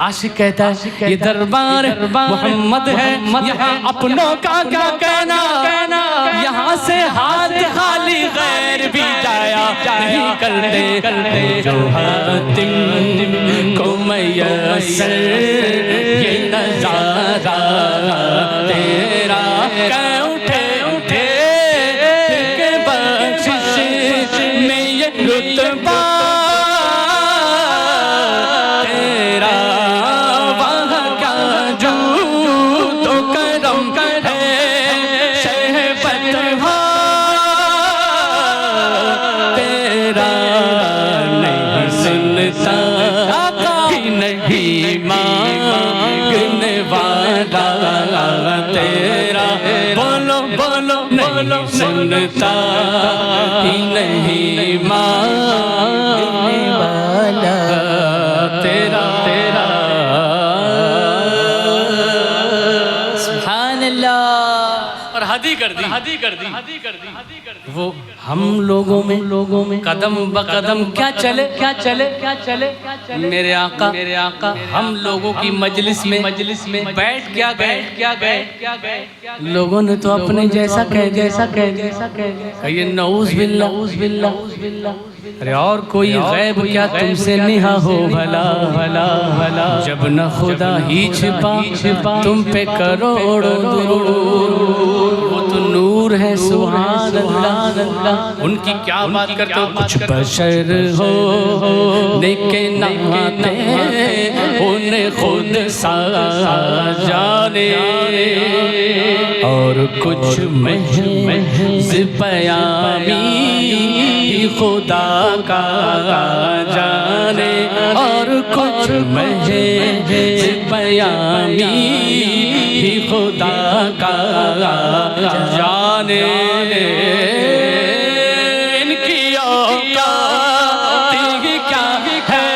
आशिक कहता है ये दरबार मोहम्मद है यहाँ अपनों का क्या कहना, यहाँ से हाथ खाली गैर भी जाया नहीं करते, जो हातिम को मयस्सर ये नज़ारा तेरा, कह उठे उठे के बख्शिश में ये रुतबा तेरा, वहाँ का जो तो करम है शहबत तेरा, नहीं सुनता ही नहीं मांगने वाला तेरा, बोलो बोलो नहीं सुनता ही नहीं मांगने वाला तेरा तेरा। सुभान अल्लाह। और हदी कर दी हदी कर दी हदी कर दी वो हम लोगों में कदम ब कदम क्या चले क्या चले क्या चले मेरे आका हम लोगों की मजलिस में बैठ क्या गए लोगों ने तो अपने जैसा कह ये नऊज़ बिल्लाह। अरे और कोई गैब क्या तुमसे निहा हो भला भला भला, जब न खुदा ही छिपा तुम पे करोड़ों दूर, वो तो नूर है सुभान सुभान अल्लाह। उनकी क्या बात करते हो, कुछ बशर हो लेके नाते उन्हें खुद सा जाने, और कुछ महज़ बयानी खुदा का जाने, और कुछ महज़ बयानी खुदा का जाने। इनकी औकात क्या है,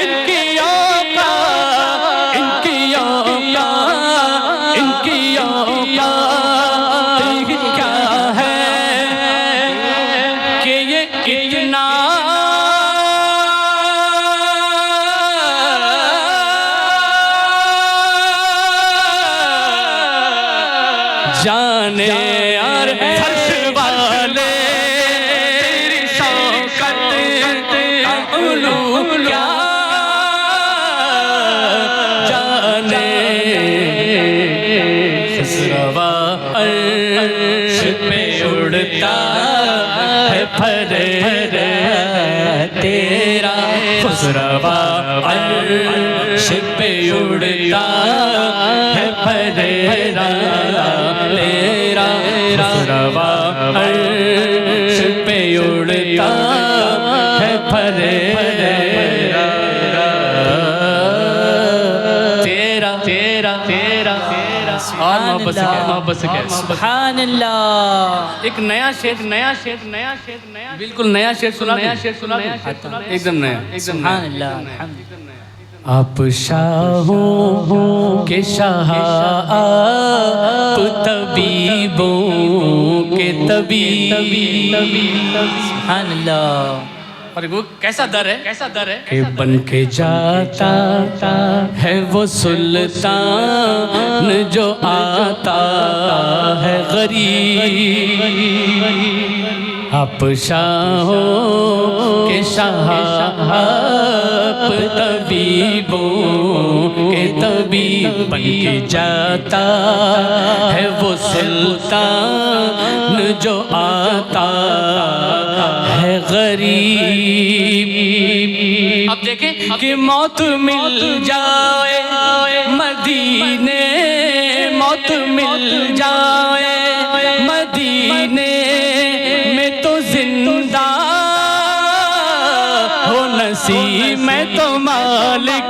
इनकी औकात, इनकी औकात, इनकी औकात क्या है कि ये इतना जाने, और फर्श वाले तेरी शौकत का उलू क्या जाने। खुसरवा अर्श पे उड़ता है फरेरा तेरा, खुसरवा अर्श पे उड़ता है फरेरा तेरा, खुसरवा अर्श पे उड़ता है फरेरा तेरा तेरा तेरा तेरा। और मोहब्बत से कह सुभान अल्लाह। एक नया शेर, बिल्कुल नया शेर सुना, एकदम नया, सुभान अल्लाह। आप शाहों के शाह, आप तबीबों के तबीब। सुभान अल्लाह। और वो कैसा दर है, कि बन के जाता है वो सुल्तान जो आता है गरीब। आप शाहों के शाह, आप तबीबों के तबीब, बन के जाता है वो सुल्तान जो आता है गरीब। अब देखें कि मौत मिल जाए मदीने, मौत मिल जाए मदीने में तो जिंदा हो नसीब। मैं तो मालिक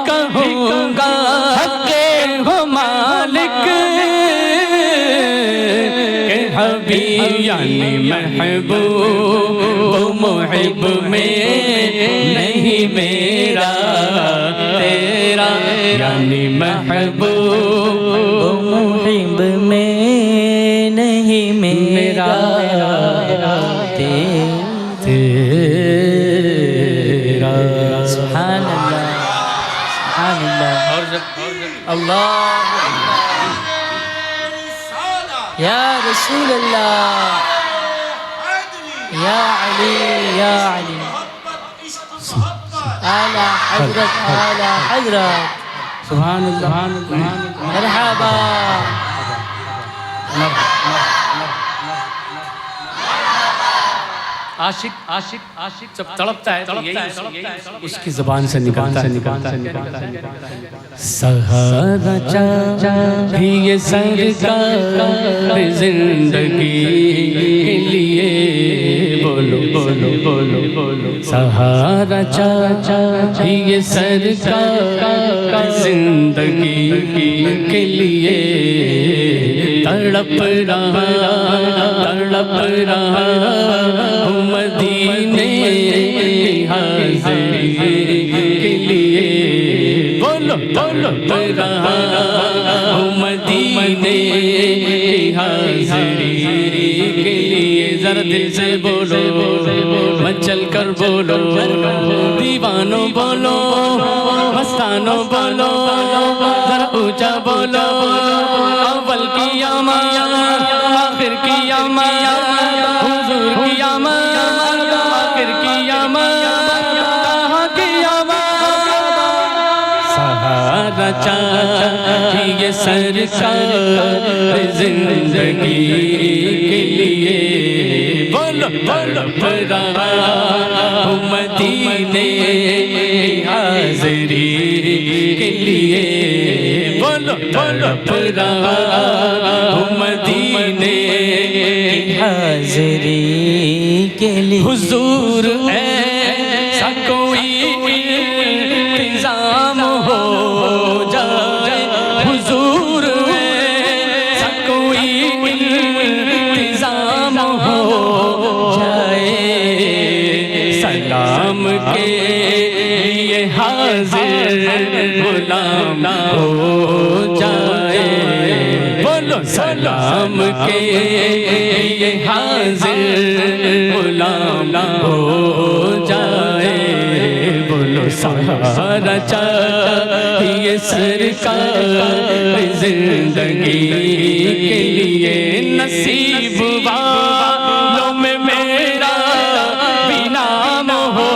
कहूँगा, हक़े हो मालिक के हबीब, यानी महबूब मुहिब में नहीं मेरा तेरा, यानी महबूब मुहिब में नहीं मेरा तेरा। सुभान अल्लाह, सुभान अल्लाह। और अल्लाह या रसूल अल्लाह, या अली, या अली, आला हजरत, आला हजरत। सुभान अल्लाह, मरहबा। आशिक आशिक आशिक जब तड़पता है तो यही उसकी ज़बान से निकलता है। सहारा चाहिए ये सरकार जिंदगी के लिए, बोलो बोलो बोलो बोलो। सहारा चाहिए ये सरकार जिंदगी के लिए, तड़प रहा मदीने हाज़िरी के लिए, बोलो बोलो रहा मदीने हाज़िरी के लिए। जरा दिल से बोलो, मचल कर बोलो, दीवानों बोलो, मस्तानों बोलो, जरा ऊंचा बोलो। अव्वल की आमद, आखिर की आमद, हुजूर की आमद, आखिर की आमद, कहाँ की आमद। सहारा चाहिए सरकार जिंदगी तड़प रहा हूँ मदीने हाज़री के लिए। बोलो तड़प रहा हूँ मदीने हाज़री के लिए। हुजूर ऐसा कोई इंतज़ाम हो जाए, हुजूर ऐसा कोई इंतज़ाम हो जाए, सलाम के लिए हाज़िर गुलाम हो जाए। बोलो सलाम के लिए हाज़िर गुलाम हो जाए। बोलो सहारा चाहिए सरकार जिंदगी के लिए, नसीब वालों में मेरा भी नाम हो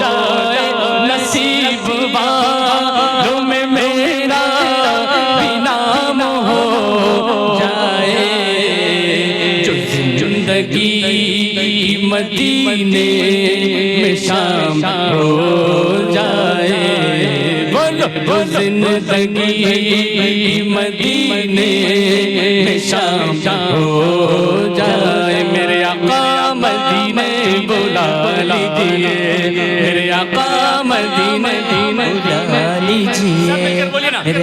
जाए, नसीब वालों में मेरा भी नाम हो जाए। जो जिंदगी मदीने में शाम हो जाए। बोलो जो जिंदगी मदीने में शाम हो जाए। मेरे आका मदीने बुला लीजिए, मेरे आका मदीने बुला लीजिए,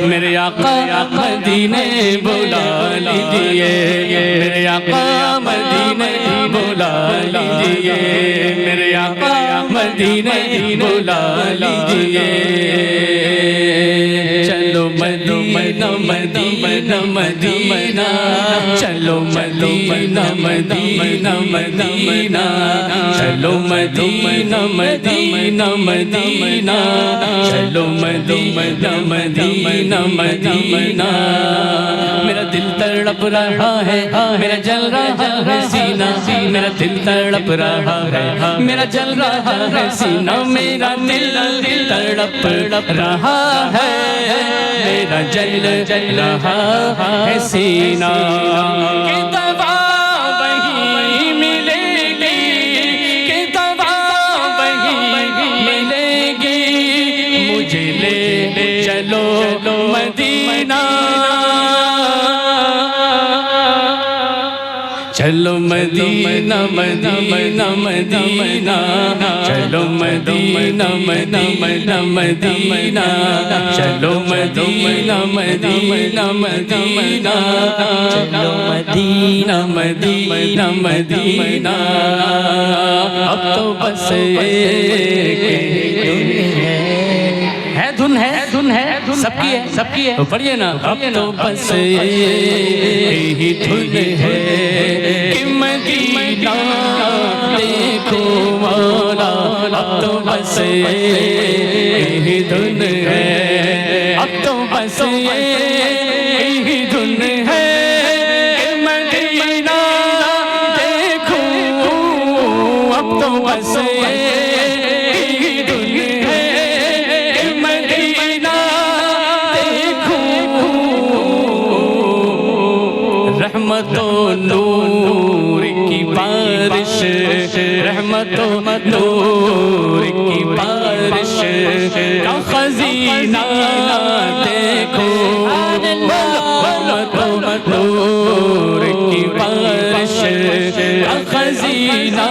मेरे आका मदीने बुला लीजिए, मेरे आका मदीने बुला लीजिए, मेरे आका मदीने बुला लीजिए। चलो मदीना मदीना मदीना, चलो मदीना मदीना मदीना, चलो मदीना मदीना मदीना, चलो मदीना मदीना मदीना। मेरा दिल तड़प रहा है, मेरा जल रहा है सीना, मेरा दिल तड़प रहा है, मेरा जल रहा है सीना, मेरा दिल तड़प रहा है, मेरा जल रहा है सीना। कि दवा वहीं मिलेगी, कि दवा वहीं मिलेगी, मुझे ले चलो मदीना, चलो मदीना मदीना मदीना, चलो मदीना मदीना मदीना, चलो मदीना मदीना मदीना, चलो मदीना मदीना मदीना। अब तो बस धुन है सबकी है, सबकी है, पढ़िए ना। अब तो बस यही धुन है कि मदीना देखो मौला। अब तो बस यही धुन है, अब तो बस यही धुन है कि मदीना देखो। अब तो बस यही धुन है कि मदीना देखो। रहमतो नूर की बारिश, रहमतो नूर की बारिश का खजीना देखो। रहमतो नूर की बारिश का खजीना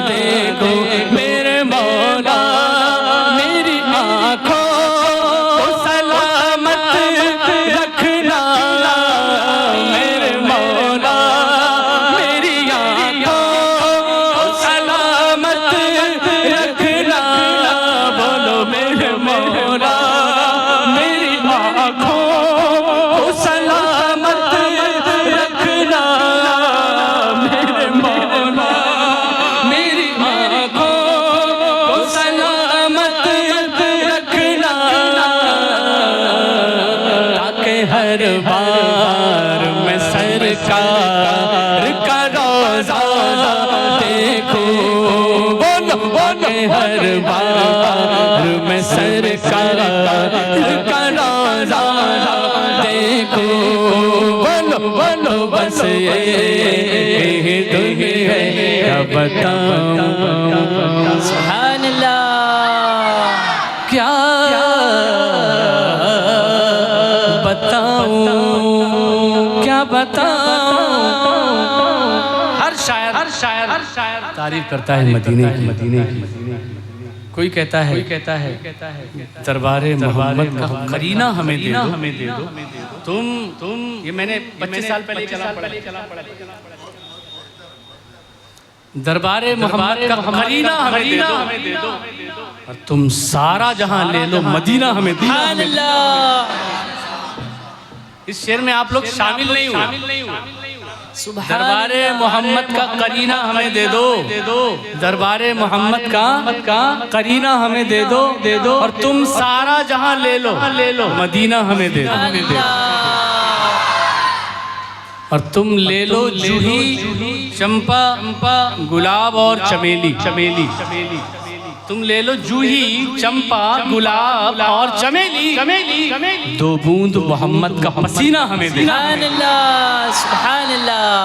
देखो। मेरे मौला मेरी आँखों को सलामत रखना, मेरे मौला मेरी आँखों को सलामत रखना। बोलो मेरे मौला मेरी आँखों को सलामत रखना, मेरे मौला मेरी आँखों को सलामत रखना। ताकि हर बार मैं सरकार का रोज़ा देखूं। बोलो बोलो हर बार मैं सरकार का रोज़ा देखूं। बोलो बोलो बस ये दुनिया क्या बताऊं, सुभान अल्लाह, क्या बताऊं, क्या बताऊं। हर शायर तारीफ करता है मदीने की। कोई कहता है दरबारे मोहम्मद का करीना हमें दे दो। तुम ये मैंने 25 साल पहले चला पड़ा। दरबारे मोहम्मद का करीना हमें दे दो और तुम सारा जहां ले लो, मदीना हमें दे सुभान दो। अल्लाह, इस शेर में आप लोग शामिल नहीं हुए। सुभान दरबारे मोहम्मद का करीना हमें दे दो, दरबारे मोहम्मद का करीना हमें दे दो और तुम सारा जहां ले लो, मदीना हमें दे दो। और तुम ले लो जूही, चंपा, गुलाब और चमेली। तुम ले लो जूही, चंपा, गुलाब और चमेली। दो बूंद मोहम्मद का पसीना हमें दे। सुभान अल्लाह, सुभान अल्लाह।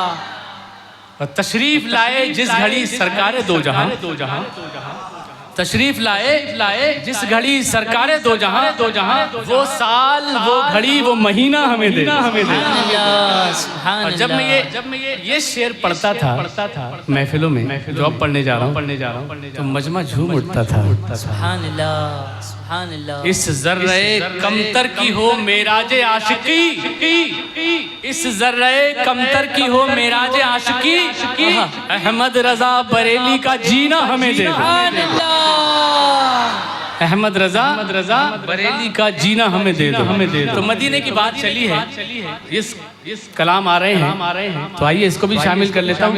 और तशरीफ लाए जिस घड़ी सरकारे दो जहां, तशरीफ लाए जिस घड़ी सरकारे दो जहां, वो साल, वो घड़ी, वो महीना हमें दे। और जब मैं ये शेर पढ़ता था महफिलों में, जो अब पढ़ने जा रहा हूँ, तो मजमा झूम उठता था। सुभान अल्लाह, सुभान अल्लाह। इस जर्रे कमतर की हो मेराजे आशिकी, इस जर्रे कमतर की हो मेराजे आशिकी, अहमद रजा बरेली का जीना हमें दे दो। अहमद रजा बरेली का जीना हमें दे दो। तो मदीने की बात चली है, इस कलाम आ रहे हैं, तो आइए इसको भी शामिल कर लेता हूँ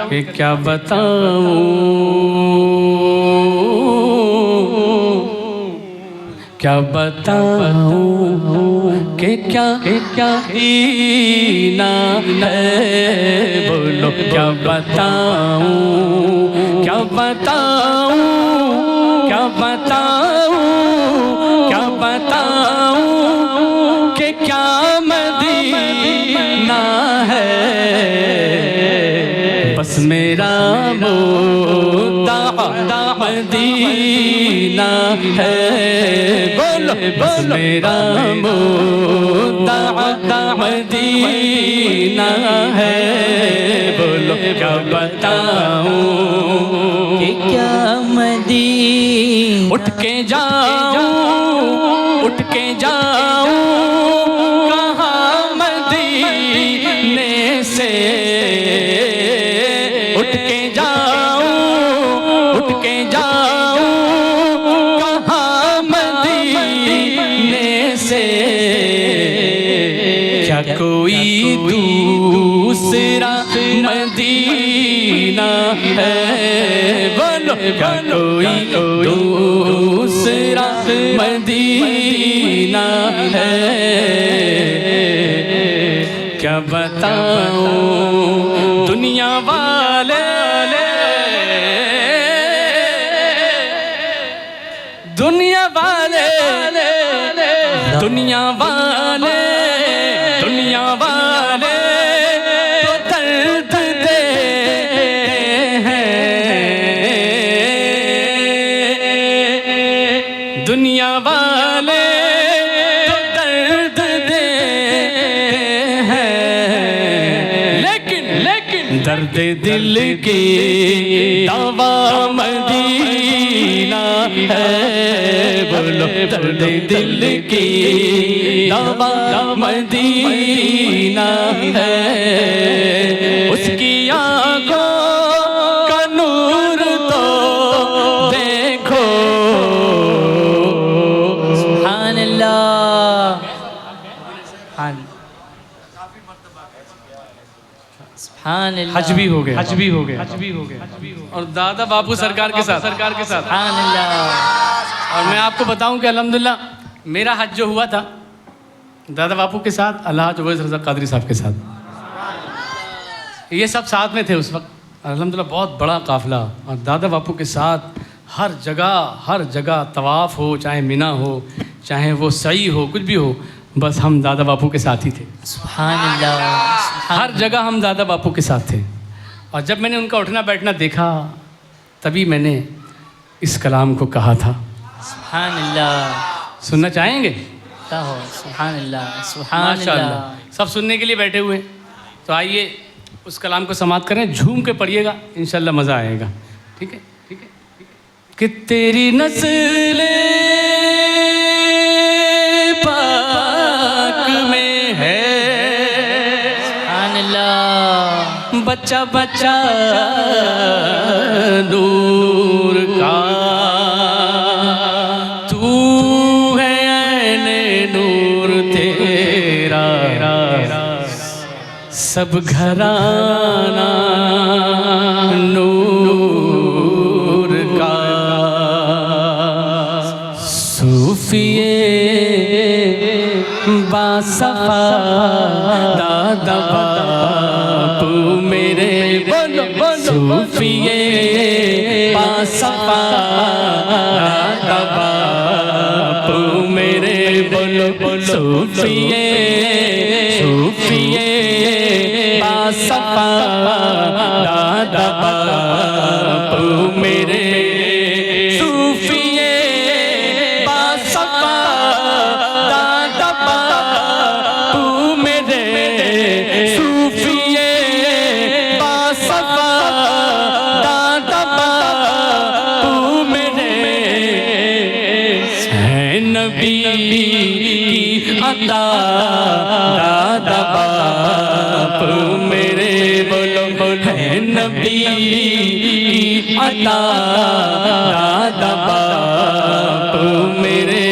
कि क्या बताऊं, क्या बताऊं कि क्या हीना है, बोलो क्या बताऊं, क्या बताऊं, क्या बताऊं, क्या बताऊं कि क्या मदीना है। बस मेरा मुद्दा मदीना है, बोलो बस मेरा मुद्दा मदीना है, बोलो क्या बताऊं कि क्या मदीना। उठ के जाऊं कहाँ मदीने से, उठ के जाऊं कहाँ मदीने से। क्या कोई दूसरा मदीना है, बोलो क्या कोई दूसरा मदीना है। क्या बताऊं दुनिया वाले, दुनिया वाले, दुनिया वाले, दुनिया वाले तो दर्द दे हैं, दुनिया वाले तो दर्द दे हैं, लेकिन दर्द दिल की दवा मदीना है, बोलो दर्द दिल की दवा मदीना है। उसकी आंखों का नूर तो देखो, सुभान अल्लाह, सुभान अल्लाह। हज भी हो गया और दादा बापू सरकार के साथ सुभान अल्लाह। और मैं आपको बताऊं कि अल्हम्दुलिल्लाह मेरा हज जो हुआ था दादा बापू के साथ, अल्लाह उवैस रज़ा कादरी साहब के साथ, ये सब साथ में थे उस वक्त। अल्हम्दुलिल्लाह बहुत बड़ा काफिला, और दादा बापू के साथ हर जगह तवाफ़ हो, चाहे मिना हो, चाहे वो सई हो, कुछ भी हो, बस हम दादा बापू के साथ ही थे। सुभान अल्लाह। हर जगह हम दादा बापू के साथ थे। और जब मैंने उनका उठना बैठना देखा तभी मैंने इस कलाम को कहा था। सुभान अल्लाह। सुनना चाहेंगे? कहो। सुभान अल्लाह। सुभान माशाअल्लाह। अल्लाह। सब सुनने के लिए बैठे हुए हैं, तो आइए उस कलाम को समाप्त करें। झूम के पढ़िएगा, इंशाल्लाह मज़ा आएगा। ठीक है, ठीक है, ठीक है। कि तेरी नस्ल पाक में है, सुभान अल्लाह। बच्चा बच्चा नूर का, तू है ऐने नूर तेरा, सब घराना नूर का। सूफिए बासफा दादा बापू मेरे, सूफिए बासफा दादा बापू मेरे, बोलो बोलो सूफिए, सूफिए बासफा दादा बापू मेरे, सूफिए बासफा दादा बापू मेरे, सूफिए बासफा दादा बापू मेरे, है नबी की अता दादा बापू मेरे, बोलो बोलो है नबी की अता दादा बापू मेरे,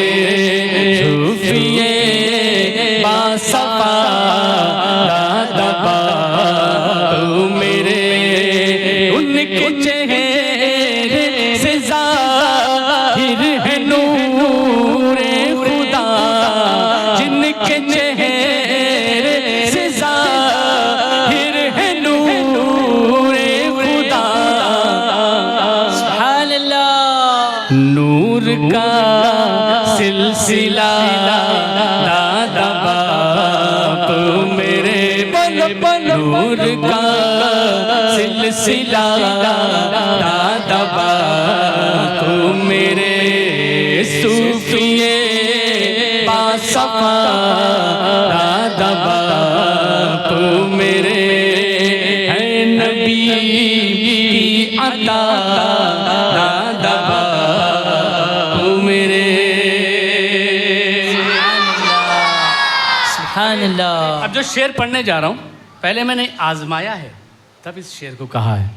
सूफिए बासफा दादा बापू मेरे, उनके चेहरे से ज़ाहिर है नूरे खुदा, जिनके चेहरे से ज़ाहिर है नूरे खुदा, सुभान अल्लाह। नूर का सिलसिला दादा बापू मेरे, नूर का सिलसिला दादा बापू मेरे, सूफिए बासफा दादा बापू मेरे, है नबी की अता दादा बापू मेरे। सुभान अल्लाह। अब जो शेर पढ़ने जा रहा हूँ, पहले मैंने आजमाया है तब इस शेर को कहा है।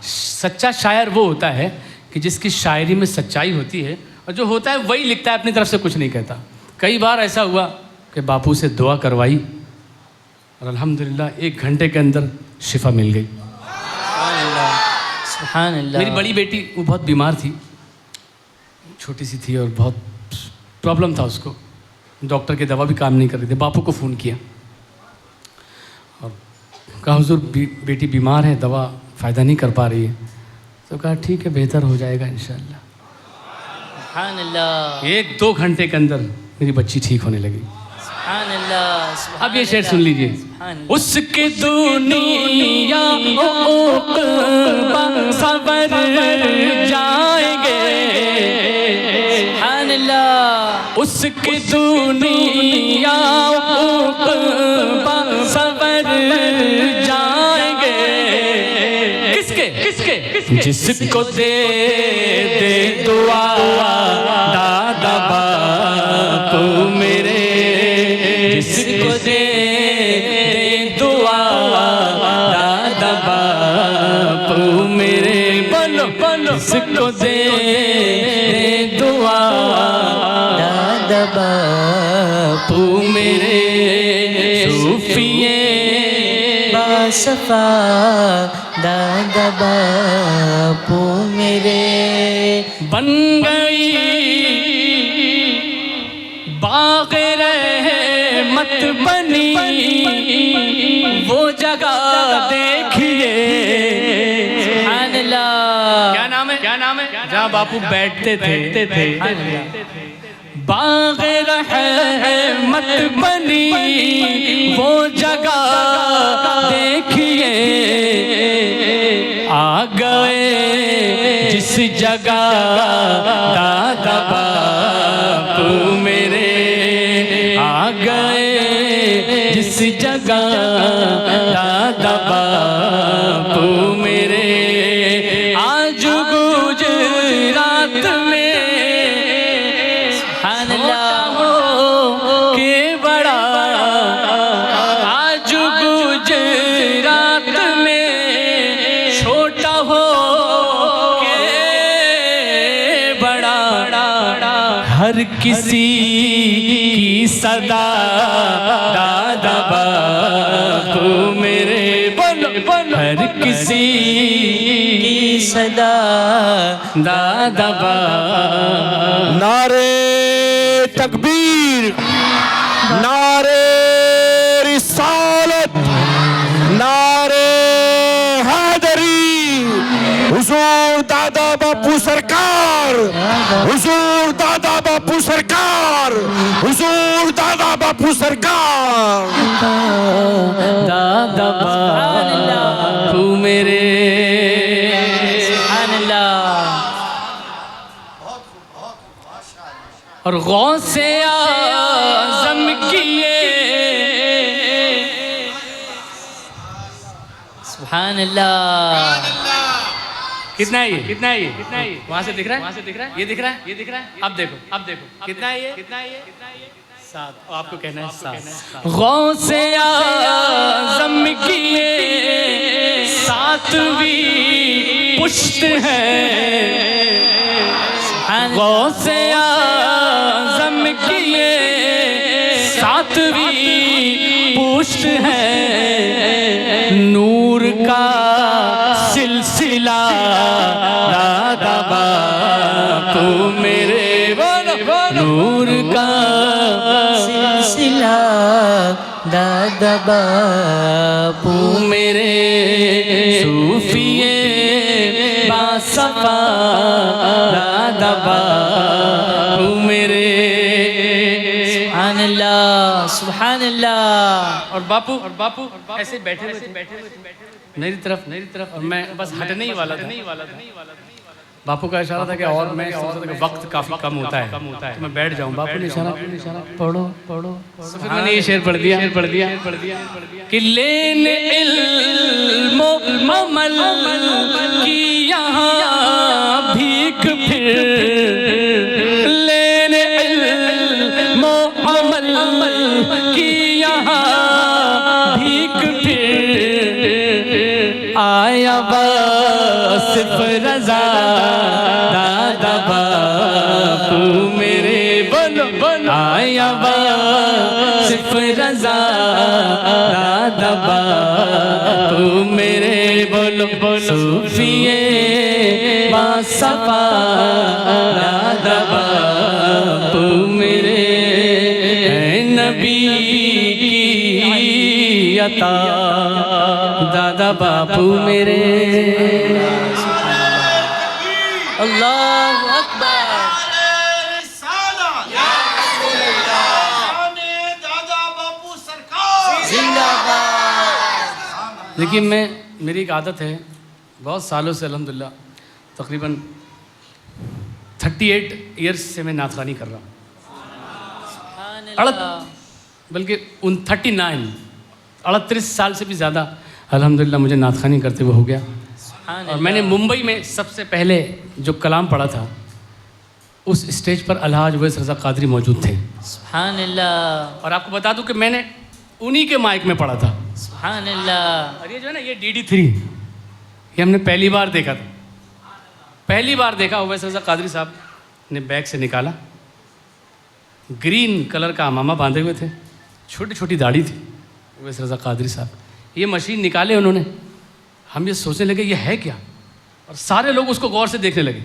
सच्चा शायर वो होता है कि जिसकी शायरी में सच्चाई होती है, और जो होता है वही लिखता है, अपनी तरफ से कुछ नहीं कहता। कई बार ऐसा हुआ कि बापू से दुआ करवाई और अल्हम्दुलिल्लाह 1 घंटे के अंदर शिफा मिल गई। सुभान अल्लाह। मेरी बड़ी बेटी वो बहुत बीमार थी, छोटी सी थी और बहुत प्रॉब्लम था उसको, डॉक्टर की दवा भी काम नहीं कर रही थी। बापू को फ़ोन किया और कहा हुजूर बेटी बीमार है, दवा फ़ायदा नहीं कर पा रही है। तो कहा ठीक है, बेहतर हो जाएगा इंशाअल्लाह। सुभान अल्लाह। 1-2 घंटे के अंदर मेरी बच्ची ठीक होने लगी। सुभान अल्लाह। सुभान अब ये शेर अल्लाह। सुन लीजिए। सुभान उसके दुनिया उक़बा सबर जाएंगे, सुभान अल्लाह। उसके दुनिया उक़बा सबर जाएंगे। किसके किसके जिसको दे दुआ दादा बापू मेरे, जिसको दे दुआ दादा बापू मेरे, बोलो बोलो जिसको दे दुआ दादा बापू मेरे, सूफिए बासफा दादा बापू मेरे, बन गई बाग़ रहमत बनी वो जगह देखिए। सुभान अल्लाह। क्या नाम है, क्या नाम है? जहाँ बापू बैठते थे बाग़ रहमत बनी वो जगह देखिए, आ गए जिस जगह दादा बापू मेरे, आ गए जिस जगह दादा बापू मेरे। आज गुजरात में सुभान अल्लाह के बड़ा, आज गुजरात में छोटा हो के बड़ा, हर किसी की सदा दादा बापू मेरे। बोलो बोलो, हर किसी की सदा दादा बापू। नारे तकबीर, नारे रिसालत, नारे हैदरी, हुजूर दादा बापू सरकार, हुजूर दादा बापू सरकार, हुजूर दादा बापू सरकार। दादा बापू मेरे। सुभान अल्लाह। और गौसे आज़म किए, सुभान अल्लाह। कितना है ये, कितना है ये, कितना है ये? वहां से दिख रहा है, वहां से दिख रहा है, ये दिख रहा है, ये दिख रहा है। अब देखो, अब देखो कितना है ये, कितना है ये, कितना है ये? 7। आपको कहना है 7। गौसे आज़म किए 7वीं पुश्त है, गौसे आज़म किए 7वीं पुश्त है, नूर का सिलसिला दादा बापू मेरे। नूर का सिलसिला दादा बापू मेरे, सूफिए बासफा दादा बापू मेरे। सुभान अल्लाह, सुभान अल्लाह। और बापू ऐसे बैठे हुए थे मेरी तरफ, और मैं बस हटने ही वाला था। बापू का इशारा था कि और मैं सोचता था कि वक्त काफी कम होता है तो मैं बैठ जाऊं। बापू ने इशारा पढ़ो पढ़ो, तो फिर मैंने ये शेर पढ़ दिया कि लेने इल्मो अमल की यहाँ भीख फिर, लेने इल्मो अमल की यहाँ भीख फिर, आया वासिफ रज़ा दादा बापू मेरे। बोलो बोलो, आया वासिफ रज़ा दादा बापू मेरे। बोलो बोलो, सूफिए बासफा दादा बापू मेरे। नबी की अता दादा बापू मेरे। अल्लाहु अकबर। दादा बापू सरकार जिंदाबाद। देखिए मेरी एक आदत है बहुत सालों से, अल्हम्दुलिल्लाह तकरीबन 38 ईयर्स से मैं नाथखानी कर रहा हूँ। बल्कि 38 साल से भी ज़्यादा अल्हम्दुलिल्लाह मुझे नाथखानी करते हुए हो गया। और मैंने मुंबई में सबसे पहले जो कलाम पढ़ा था उस स्टेज पर अलहाज उवैस रज़ा क़ादरी मौजूद थे। सुभान अल्लाह। और आपको बता दूं कि मैंने उन्हीं के माइक में पढ़ा था। सुभान अल्लाह। और ये जो है ना, ये DD3 ये हमने पहली बार देखा था। पहली बार देखा, उवैस रज़ा क़ादरी साहब ने बैग से निकाला, ग्रीन कलर का अमामा बांधे हुए थे, छोटी छोटी दाढ़ी थी उवैस रज़ा क़ादरी साहब। ये मशीन निकाले उन्होंने, हम ये सोचने लगे ये है क्या, और सारे लोग उसको गौर से देखने लगे।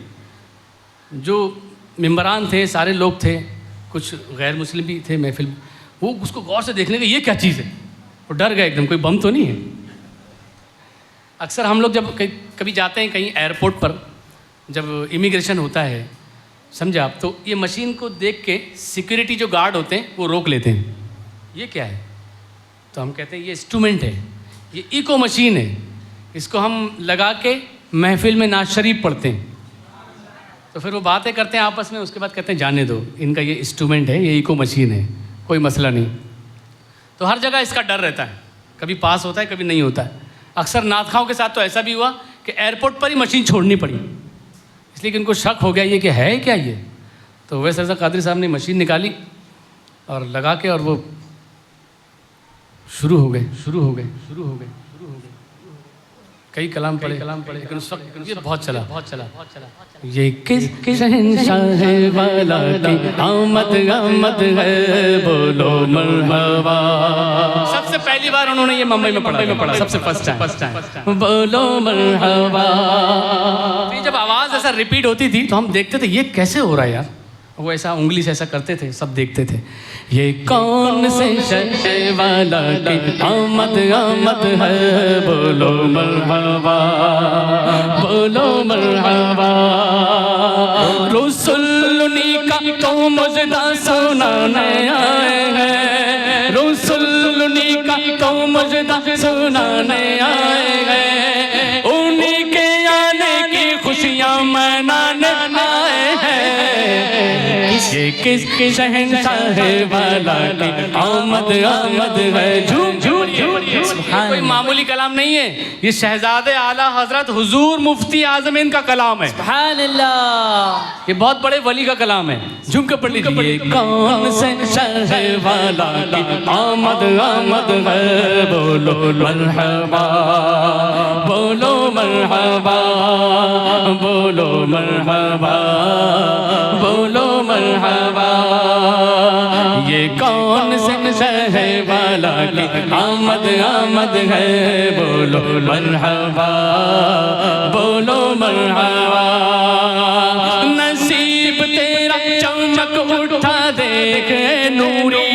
जो मेंबरान थे सारे लोग थे, कुछ गैर मुस्लिम भी थे महफिल में, वो उसको गौर से देखने लगे ये क्या चीज़ है। वो डर गए एकदम, कोई बम तो नहीं है। अक्सर हम लोग जब कभी जाते हैं कहीं एयरपोर्ट पर, जब इमिग्रेशन होता है समझे आप? तो ये मशीन को देख के सिक्योरिटी जो गार्ड होते हैं वो रोक लेते हैं, ये क्या है? तो हम कहते हैं ये इंस्ट्रूमेंट है, ये इको मशीन है, इसको हम लगा के महफिल में नाज शरीफ पढ़ते हैं। तो फिर वो बातें करते हैं आपस में, उसके बाद कहते हैं जाने दो, इनका ये इंस्ट्रूमेंट है, ये इको मशीन है, कोई मसला नहीं। तो हर जगह इसका डर रहता है, कभी पास होता है कभी नहीं होता है। अक्सर नादखाओं के साथ तो ऐसा भी हुआ कि एयरपोर्ट पर ही मशीन छोड़नी पड़ी, इसलिए कि उनको शक हो गया ये कि है क्या ये। तो वैसे ऐसा कादरी साहब ने मशीन निकाली और लगा के, और वो शुरू हो गए। कई कलाम पढ़े लेकिन उस वक्त ये बहुत चला। ये किस शहंशाह वाला की आमद है, बोलो मरहबा। सबसे पहली बार उन्होंने ये मुंबई में पढ़ा, सबसे फर्स्ट टाइम बोलो मरहबा। तो जब आवाज़ ऐसा रिपीट होती थी तो हम देखते थे ये कैसे हो रहा है यार। वो ऐसा उंगली से ऐसा करते थे, सब देखते थे। ये कौन से शहंशाह वाला की आमद है, बोलो मरहबा, बोलो मरहबा। रसूलुनी का तो मुजदा सुनाने आए हैं, रसूलुनी का तो मुजदा सुनाने आए हैं, उन्हीं के आने की खुशियाँ मनाने आए हैं। ये किसके शहंशाह वाला की आमद है, झूम कोई मामूली कलाम नहीं है, ये शहजादे आला हजरत हुजूर मुफ्ती आजमीन का कलाम है। सुभान अल्लाह, ये बहुत बड़े वली का कलाम है, झूम के पढ़ लीजिए। कौन से शहंशाह वाला की आमद है, बोलो मरहबा, बोलो मरहबा, बोलो मरहबा, बोलो मरहबा। ये कौन से शहंशाह वाला की आमद है, बोलो मरहबा, बोलो मरहबा। नसीब तेरा चमक उठा देख नूरी,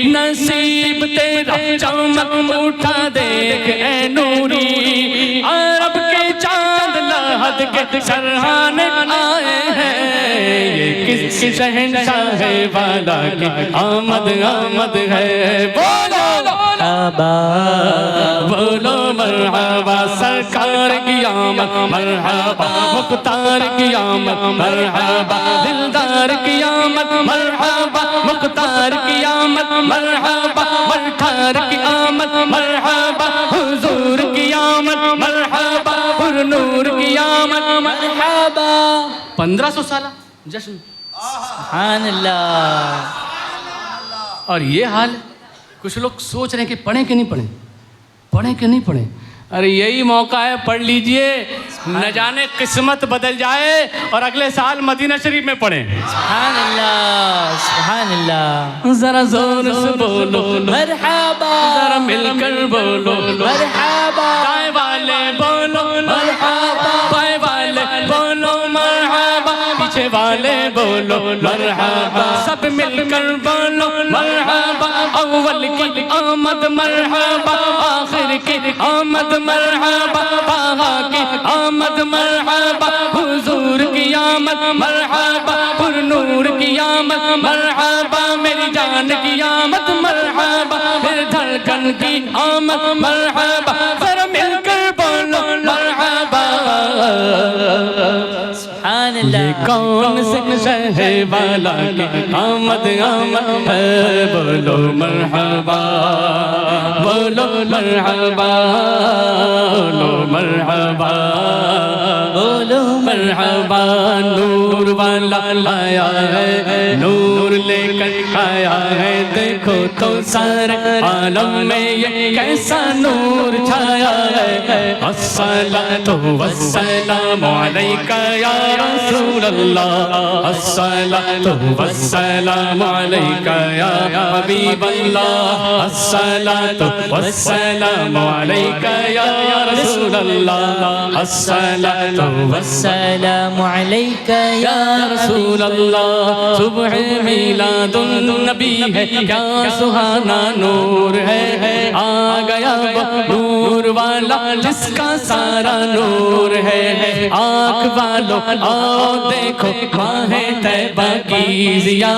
नसीब तेरा चमक उठा देख नूरी। अरब के चांद लहद के सरहाने आए हैं, ये किसके शहंशाह वाला की आमद है, बोलो मरहबा, बोलो मरहबा। सरकार की आमद मरहबा, मुख्तार की आमद मरहबा, दिलदार की आमद मरहबा, मुख्तार की आमद मरहबा, मुख्तार की आमद मरहबा, हुजूर की आमद मरहबा, नूर की आमद मरहबा। 1500 साल जश्न, सुभान अल्लाह। और ये हाल कुछ लोग सोच रहे हैं कि पढ़ें कि नहीं पढ़ें, पढ़ें कि नहीं पढ़ें। अरे यही मौका है, पढ़ लीजिए, न जाने किस्मत बदल जाए और अगले साल मदीना शरीफ में पढ़ें। सुभान अल्लाह, सुभान अल्लाह। जरा जोर से बोलो मरहबा, जरा मिलकर बोलो मरहबा। दाएं वाले बोलो मरहबा, बाएं वाले बोलो मरहबा, पीछे वाले बोलो मरहबा, सब मिलकर बोलो मरहबा। अव्वल की आमद मरहबा, आखिर की आमद मरहबा, बाहा की आमद मरहबा, हुजूर की आमद मरहबा, पुरनूर की आमद मरहबा, मेरी जान की आमद मरहबा, फिर धड़कन की आमद मरहबा, जरा मिलकर बोलो मरहबा। सुभान अल्लाह। ये कौन से शहंशाह वाला की आमद है, बोलो मरहबा, बोलो मरहबा, बोलो मरहबा, बोलो मरहबा। नूर वाला लाया है, नूर लेकर आया है, देखो तो सारे आलम में ये कैसा नूर छाया है। अस्सलातु वस्सलामु अलैका या रसूल अल्लाह, अस्सलातु वस्सलामु अलैका या हबीब अल्लाह, अस्सलातु वस्सलामु अलैका या रसूल रसूल अल्लाह अस्सलातु वस्सलामु अलैका या रसूल अल्लाह। सुबह मिलादुन नबी है क्या सुहाना नूर है, आ गया नूर वाला जिसका सारा नूर है। आँख वालों आओ देखो माहे तैबा की ज़िया,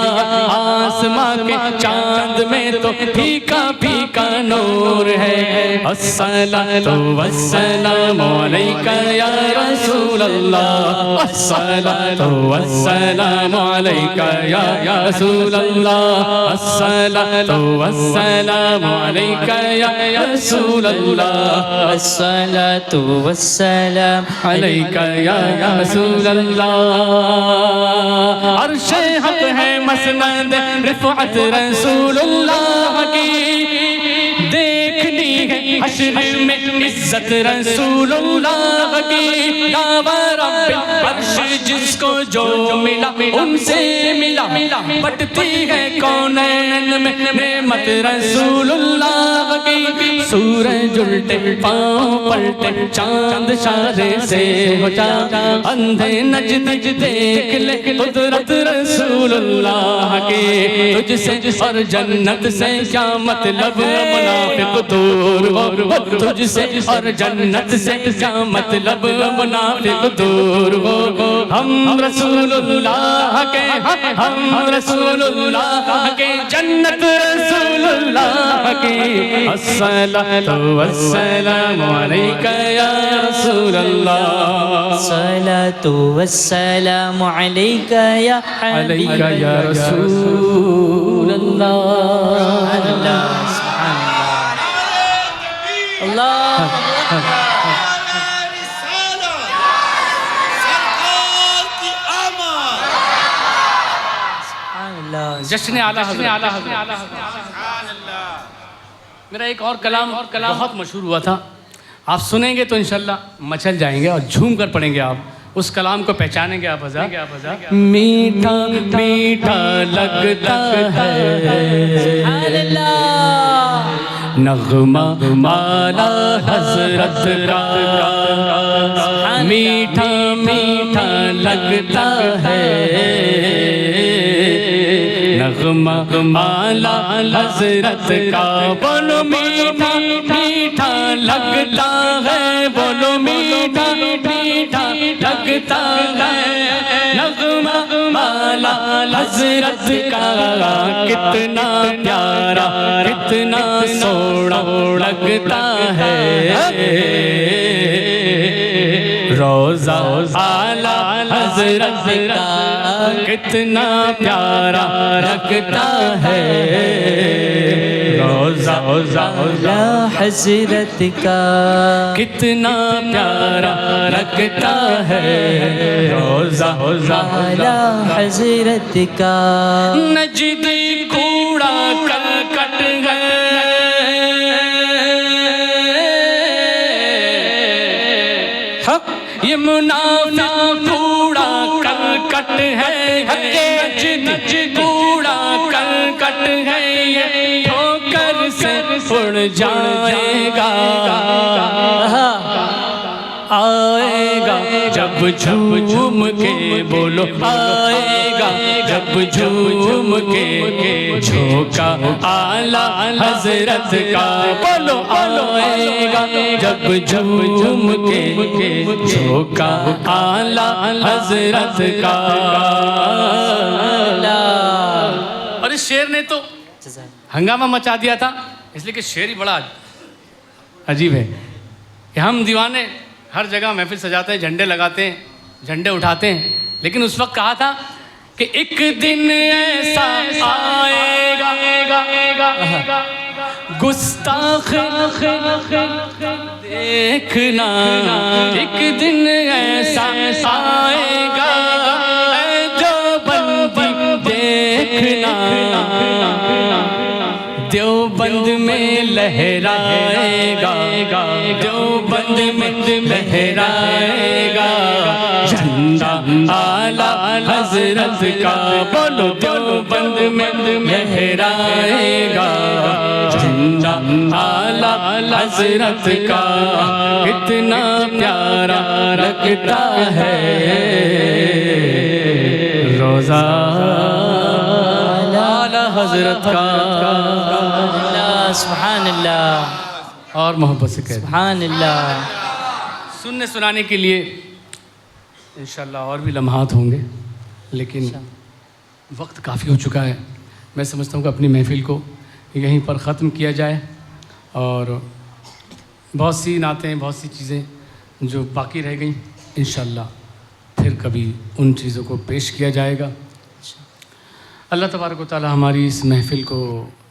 आसमां के चांद में तो फीका फीका नूर है। अस्सलातु वस्सलामु अलैका या रसूल अल्लाह अस्सलातु वस्सलामु अलैका या रसूल अल्लाह अस्सलातु वस्सलामु अलैका या रसूल अल्लाह अस्सलातु वस्सलाम अलैका या रसूल अल्लाह। अर्शे हक है मसनद रिफ़अत रसूलुल्लाह की, देखनी है हश्र में इज्जत रसूलुल्लाह की। दावा रब्बिल अर्श जिसको जो मिला उनसे मिला, बटती है कौनैन में नेमत रसूलुल्लाह की। सूरज उल्टे पाँव पलटे चांद इशारे से हो जा, अंधे नजद देख ले कुदरत रसूलुल्लाह की। तुझसे और जन्नत से क्या मतलब मुनाफिक दूर हो, तुझसे और जन्नत से क्या मतलब मुनाफिक दूर हो। हम रसूलुल्लाह के, हम रसूलुल्लाह के, जन्नत रसूलुल्लाह की। अस्सलातु वस्सलामु अलैका या रसूल अल्लाह अस्सलातु वस्सलामु अलैका या अलैका या रसूल अल्लाह। अल्लाह जश्न आला हज़रत। मेरा एक और कलाम बहुत मशहूर हुआ था, आप सुनेंगे तो इंशाल्लाह मचल जाएंगे और झूम कर पढ़ेंगे आप उस कलाम को पहचानेंगे आप। हज़रत मीठा मीठा लगता है नग़्मा माला हज़रत का, मीठा मीठा लगता है नग़्मा माला हज़रत का। बोलो मीठा मीठा लगता है, बोलो मीठा मीठा लगता है नग़्मा माला हज़रत का। कितना प्यारा कितना सोना लगता है रोज़ा आला हज़रत का, कितना प्यारा लगता है रोज़ा आला हज़रत का, कितना प्यारा लगता है रोज़ा आला हज़रत का। नजदी कूड़ा करकट है, ये मुनाफिक कूड़ा करकट है, नजदी कूड़ा करकट है, ये ठोकर से उड़ जाएगा। आएगा जब झूम के, बोलो आएगा जब झूम के झोंका आला हज़रत का। बोलो आएगा जब झूम के झोंका आला हज़रत का। और इस शेर ने तो हंगामा मचा दिया था, इसलिए कि शेर ही बड़ा अजीब है कि हम दीवाने हर जगह महफिल सजाते हैं, झंडे लगाते हैं, झंडे उठाते हैं, लेकिन उस वक्त कहा था कि एक दिन ऐसा आएगा गुस्ताख देखना, एक दिन ऐसा आएगा जो बंदी देखना, देवबंद में लहराएगा, देवबंद में लहराएगा झंडा आला हज़रत का। बोलो देवबंद में लहराएगा झंडा आला हज़रत का। कितना प्यारा लगता है रोज़ा आला हज़रत का। सुभान अल्लाह और मोहब्बत से कह सुभान अल्लाह। सुनने सुनाने के लिए इंशाल्लाह और भी लम्हात होंगे, लेकिन वक्त काफ़ी हो चुका है। मैं समझता हूँ कि अपनी महफ़िल को यहीं पर ख़त्म किया जाए, और बहुत सी नातें, बहुत सी चीज़ें जो बाकी रह गई इंशाल्लाह फिर कभी उन चीज़ों को पेश किया जाएगा। अल्लाह तबारक व तआला हमारी इस महफ़िल को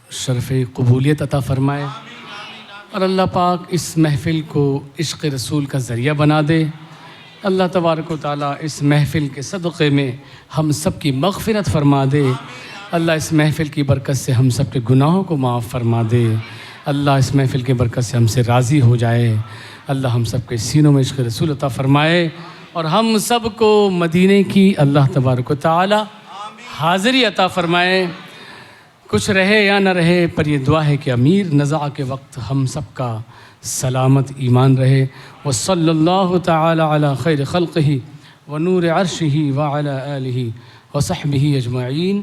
शरफ़ कबूलियत अता फ़रमाए, और अल्लाह पाक इस महफ़िल को इश्क़ रसूल का ज़रिया बना दे। अल्लाह तबारक व तआला इस महफ़िल के सदक़े में हम सब की मग़फ़िरत फ़रमा दे। अल्लाह इस महफ़िल की बरकत से हम सब के गुनाहों को माफ़ फ़रमा दे। अल्लाह इस महफ़िल की बरकत से हमसे राज़ी हो जाए। अल्लाह हम सब के सीनों में इश्क़ रसूल अता फ़रमाए, और हम सब को मदीने की अल्लाह तबारक व तआला हाज़िरी अता फ़रमाए। कुछ रहे या न रहे, पर ये दुआ है कि अमीर नज़ा के वक्त हम सब का सलामत ईमान रहे। व सल्लल्लाहु तआला अला खैर खल्क़िही व नूर अर्शिही व अला आलिही व सहबिही अजमईन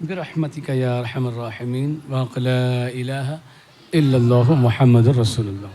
बिरहमतिका या अरहमर राहिमीन व ला इलाहा इल्लल्लाहु मुहम्मदुर रसूलुल्लाह।